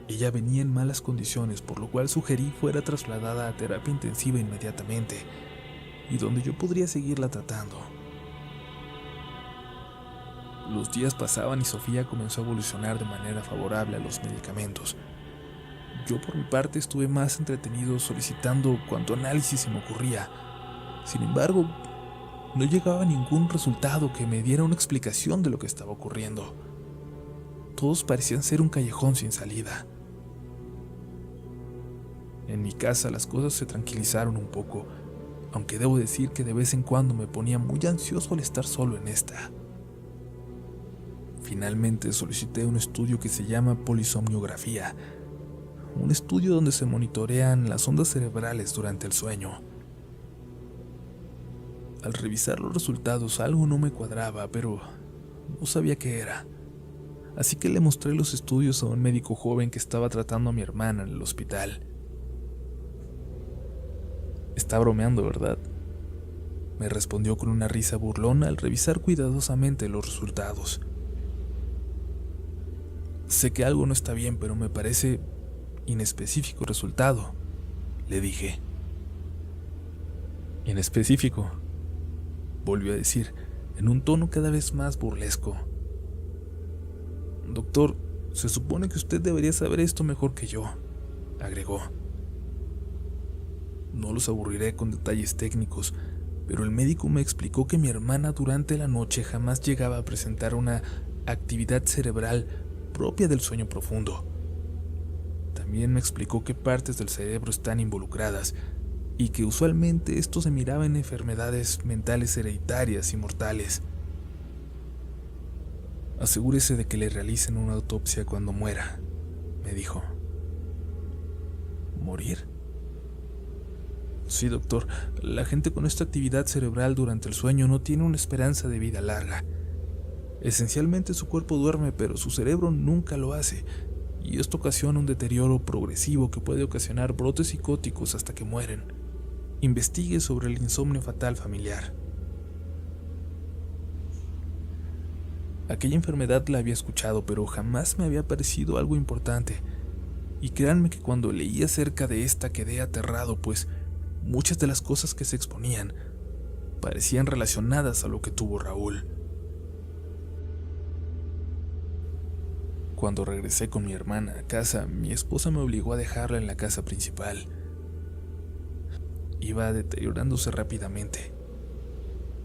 Ella venía en malas condiciones, por lo cual sugerí fuera trasladada a terapia intensiva inmediatamente, y donde yo podría seguirla tratando. Los días pasaban y Sofía comenzó a evolucionar de manera favorable a los medicamentos. Yo por mi parte estuve más entretenido solicitando cuanto análisis se me ocurría. Sin embargo, no llegaba a ningún resultado que me diera una explicación de lo que estaba ocurriendo. Todos parecían ser un callejón sin salida. En mi casa las cosas se tranquilizaron un poco, aunque debo decir que de vez en cuando me ponía muy ansioso al estar solo en esta. Finalmente solicité un estudio que se llama polisomniografía, un estudio donde se monitorean las ondas cerebrales durante el sueño. Al revisar los resultados algo no me cuadraba, pero no sabía qué era. Así que le mostré los estudios a un médico joven que estaba tratando a mi hermana en el hospital. Está bromeando, ¿verdad?, me respondió con una risa burlona al revisar cuidadosamente los resultados. Sé que algo no está bien, pero me parece inespecífico el resultado, le dije. Inespecífico, volvió a decir, en un tono cada vez más burlesco. Doctor, se supone que usted debería saber esto mejor que yo, agregó. No los aburriré con detalles técnicos, pero el médico me explicó que mi hermana durante la noche jamás llegaba a presentar una actividad cerebral propia del sueño profundo. También me explicó qué partes del cerebro están involucradas y que usualmente esto se miraba en enfermedades mentales hereditarias y mortales. Asegúrese de que le realicen una autopsia cuando muera, me dijo. ¿Morir?, Sí, doctor, la gente con esta actividad cerebral durante el sueño no tiene una esperanza de vida larga. Esencialmente su cuerpo duerme, pero su cerebro nunca lo hace, y esto ocasiona un deterioro progresivo que puede ocasionar brotes psicóticos hasta que mueren. Investigue sobre el insomnio fatal familiar. Aquella enfermedad la había escuchado, pero jamás me había parecido algo importante. Y créanme que cuando leí acerca de esta quedé aterrado, pues muchas de las cosas que se exponían parecían relacionadas a lo que tuvo Raúl. Cuando regresé con mi hermana a casa, mi esposa me obligó a dejarla en la casa principal. Iba deteriorándose rápidamente.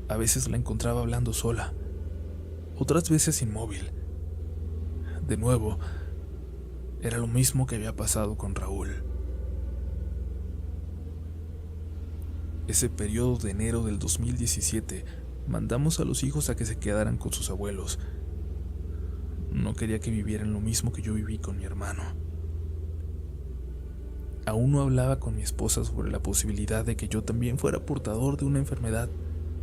A veces la encontraba hablando sola, otras veces inmóvil. De nuevo, era lo mismo que había pasado con Raúl. Ese periodo de enero del 2017, mandamos a los hijos a que se quedaran con sus abuelos. No quería que vivieran lo mismo que yo viví con mi hermano. Aún no hablaba con mi esposa sobre la posibilidad de que yo también fuera portador de una enfermedad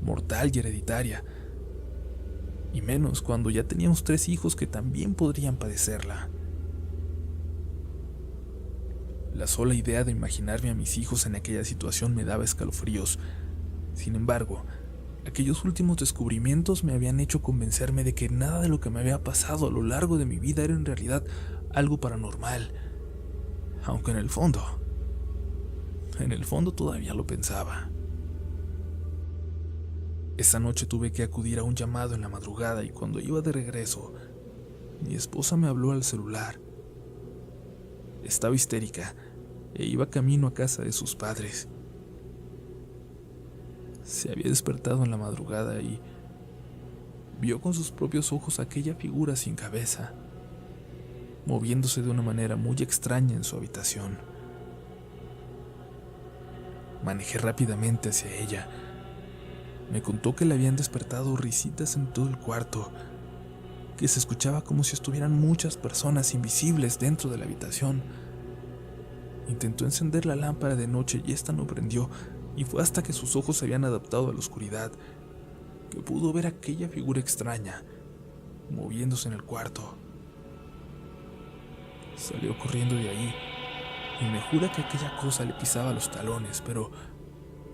mortal y hereditaria, y menos cuando ya teníamos 3 hijos que también podrían padecerla. La sola idea de imaginarme a mis hijos en aquella situación me daba escalofríos. Sin embargo, aquellos últimos descubrimientos me habían hecho convencerme de que nada de lo que me había pasado a lo largo de mi vida era en realidad algo paranormal, aunque en el fondo todavía lo pensaba. Esa noche tuve que acudir a un llamado en la madrugada, y cuando iba de regreso, mi esposa me habló al celular. Estaba histérica e iba camino a casa de sus padres. Se había despertado en la madrugada y vio con sus propios ojos aquella figura sin cabeza, moviéndose de una manera muy extraña en su habitación. Manejé rápidamente hacia ella. Me contó que le habían despertado risitas en todo el cuarto, que se escuchaba como si estuvieran muchas personas invisibles dentro de la habitación. Intentó encender la lámpara de noche y esta no prendió, y fue hasta que sus ojos se habían adaptado a la oscuridad que pudo ver aquella figura extraña moviéndose en el cuarto. Salió corriendo de ahí y me jura que aquella cosa le pisaba los talones, pero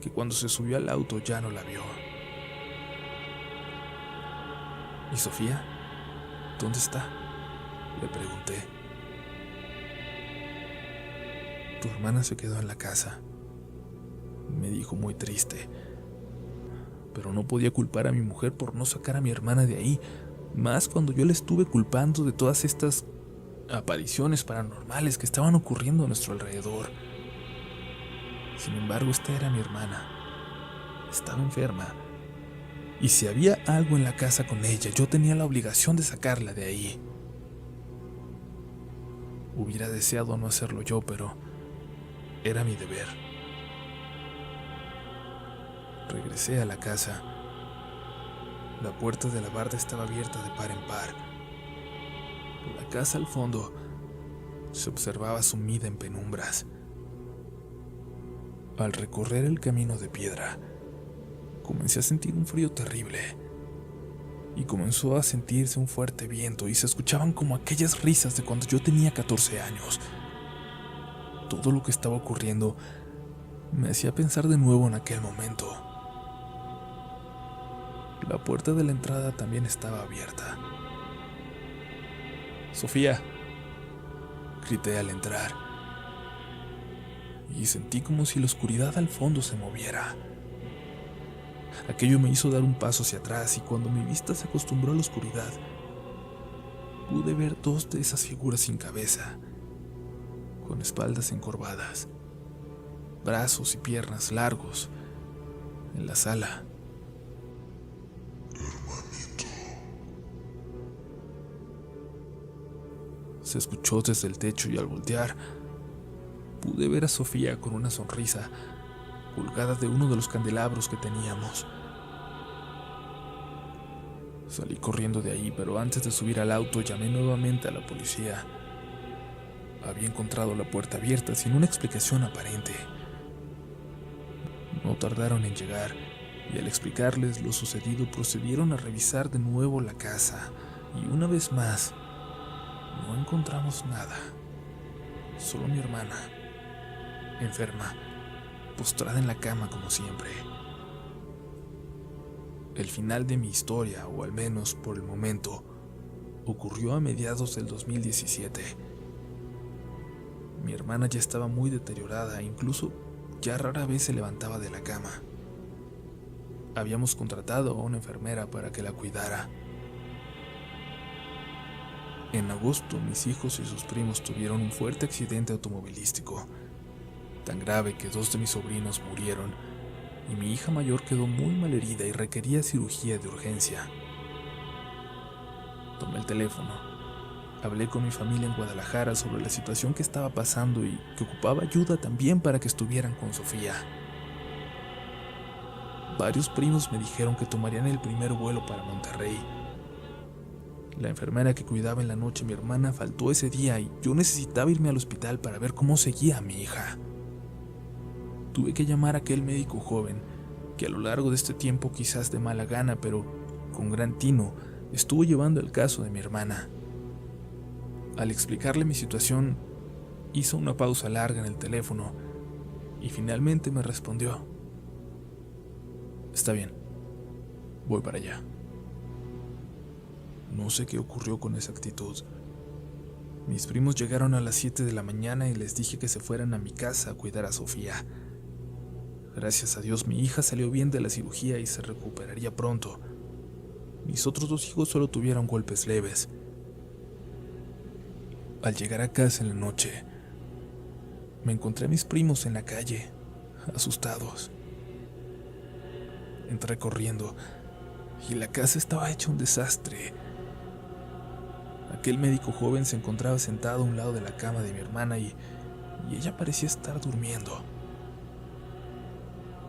que cuando se subió al auto ya no la vio. ¿Y Sofía? ¿Dónde está?, le pregunté. Tu hermana se quedó en la casa, me dijo muy triste. Pero no podía culpar a mi mujer por no sacar a mi hermana de ahí, más cuando yo la estuve culpando de todas estas apariciones paranormales que estaban ocurriendo a nuestro alrededor. Sin embargo, esta era mi hermana. Estaba enferma. Y si había algo en la casa con ella, yo tenía la obligación de sacarla de ahí. Hubiera deseado no hacerlo yo, pero era mi deber. Regresé a la casa. La puerta de la barda estaba abierta de par en par. La casa al fondo se observaba sumida en penumbras. Al recorrer el camino de piedra, comencé a sentir un frío terrible y comenzó a sentirse un fuerte viento y se escuchaban como aquellas risas de cuando yo tenía 14 años. Todo lo que estaba ocurriendo me hacía pensar de nuevo en aquel momento. La puerta de la entrada también estaba abierta. «Sofía», grité al entrar, y sentí como si la oscuridad al fondo se moviera. Aquello me hizo dar un paso hacia atrás y cuando mi vista se acostumbró a la oscuridad, pude ver 2 de esas figuras sin cabeza, con espaldas encorvadas, brazos y piernas largos, en la sala. Se escuchó desde el techo y al voltear, pude ver a Sofía con una sonrisa colgada de uno de los candelabros que teníamos. Salí corriendo de ahí, pero antes de subir al auto llamé nuevamente a la policía. Había encontrado la puerta abierta sin una explicación aparente. No tardaron en llegar, y al explicarles lo sucedido procedieron a revisar de nuevo la casa, y una vez más, no encontramos nada. Solo mi hermana, enferma, postrada en la cama como siempre. El final de mi historia, o al menos por el momento, ocurrió a mediados del 2017. Mi hermana ya estaba muy deteriorada, incluso ya rara vez se levantaba de la cama. Habíamos contratado a una enfermera para que la cuidara. En agosto, mis hijos y sus primos tuvieron un fuerte accidente automovilístico, tan grave que 2 de mis sobrinos murieron y mi hija mayor quedó muy malherida y requería cirugía de urgencia. Tomé el teléfono, hablé con mi familia en Guadalajara sobre la situación que estaba pasando y que ocupaba ayuda también para que estuvieran con Sofía. Varios primos me dijeron que tomarían el primer vuelo para Monterrey. La enfermera que cuidaba en la noche a mi hermana faltó ese día y yo necesitaba irme al hospital para ver cómo seguía a mi hija. Tuve que llamar a aquel médico joven, que a lo largo de este tiempo, quizás de mala gana, pero con gran tino, estuvo llevando el caso de mi hermana. Al explicarle mi situación, hizo una pausa larga en el teléfono y finalmente me respondió: «Está bien, voy para allá». No sé qué ocurrió con esa actitud. Mis primos llegaron a las 7 de la mañana y les dije que se fueran a mi casa a cuidar a Sofía. Gracias a Dios mi hija salió bien de la cirugía y se recuperaría pronto. Mis otros 2 hijos solo tuvieron golpes leves. Al llegar a casa en la noche, me encontré a mis primos en la calle, asustados. Entré corriendo y la casa estaba hecha un desastre. Aquel médico joven se encontraba sentado a un lado de la cama de mi hermana y ella parecía estar durmiendo.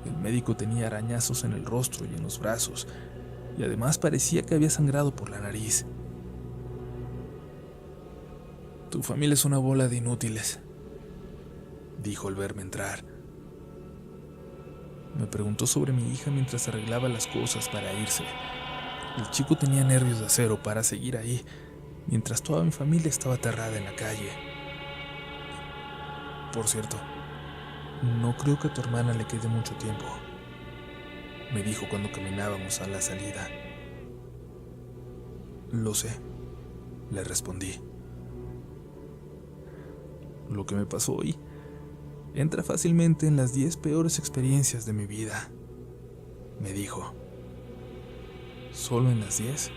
El médico tenía arañazos en el rostro y en los brazos, y además parecía que había sangrado por la nariz. «Tu familia es una bola de inútiles», dijo al verme entrar. Me preguntó sobre mi hija mientras arreglaba las cosas para irse. El chico tenía nervios de acero para seguir ahí, mientras toda mi familia estaba aterrada en la calle. «Por cierto, no creo que a tu hermana le quede mucho tiempo», me dijo cuando caminábamos a la salida. «Lo sé», le respondí. «Lo que me pasó hoy entra fácilmente en las 10 peores experiencias de mi vida», me dijo. «¿Solo en las 10?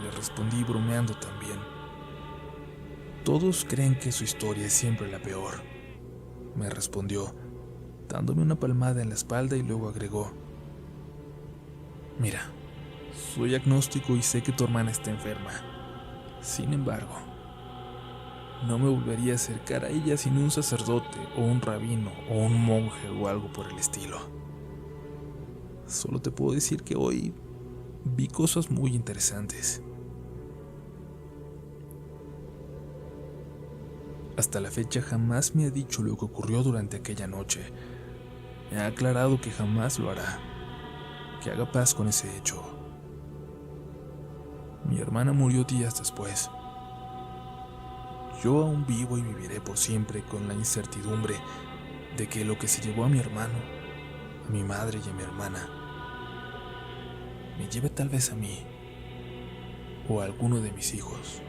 Le respondí bromeando también. «Todos creen que su historia es siempre la peor», me respondió, dándome una palmada en la espalda y luego agregó: «Mira, soy agnóstico y sé que tu hermana está enferma. Sin embargo, no me volvería a acercar a ella sin un sacerdote o un rabino o un monje o algo por el estilo. Solo te puedo decir que hoy vi cosas muy interesantes». Hasta la fecha jamás me ha dicho lo que ocurrió durante aquella noche. Me ha aclarado que jamás lo hará, que haga paz con ese hecho. Mi hermana murió días después. Yo aún vivo y viviré por siempre con la incertidumbre de que lo que se llevó a mi hermano, a mi madre y a mi hermana, me lleve tal vez a mí o a alguno de mis hijos.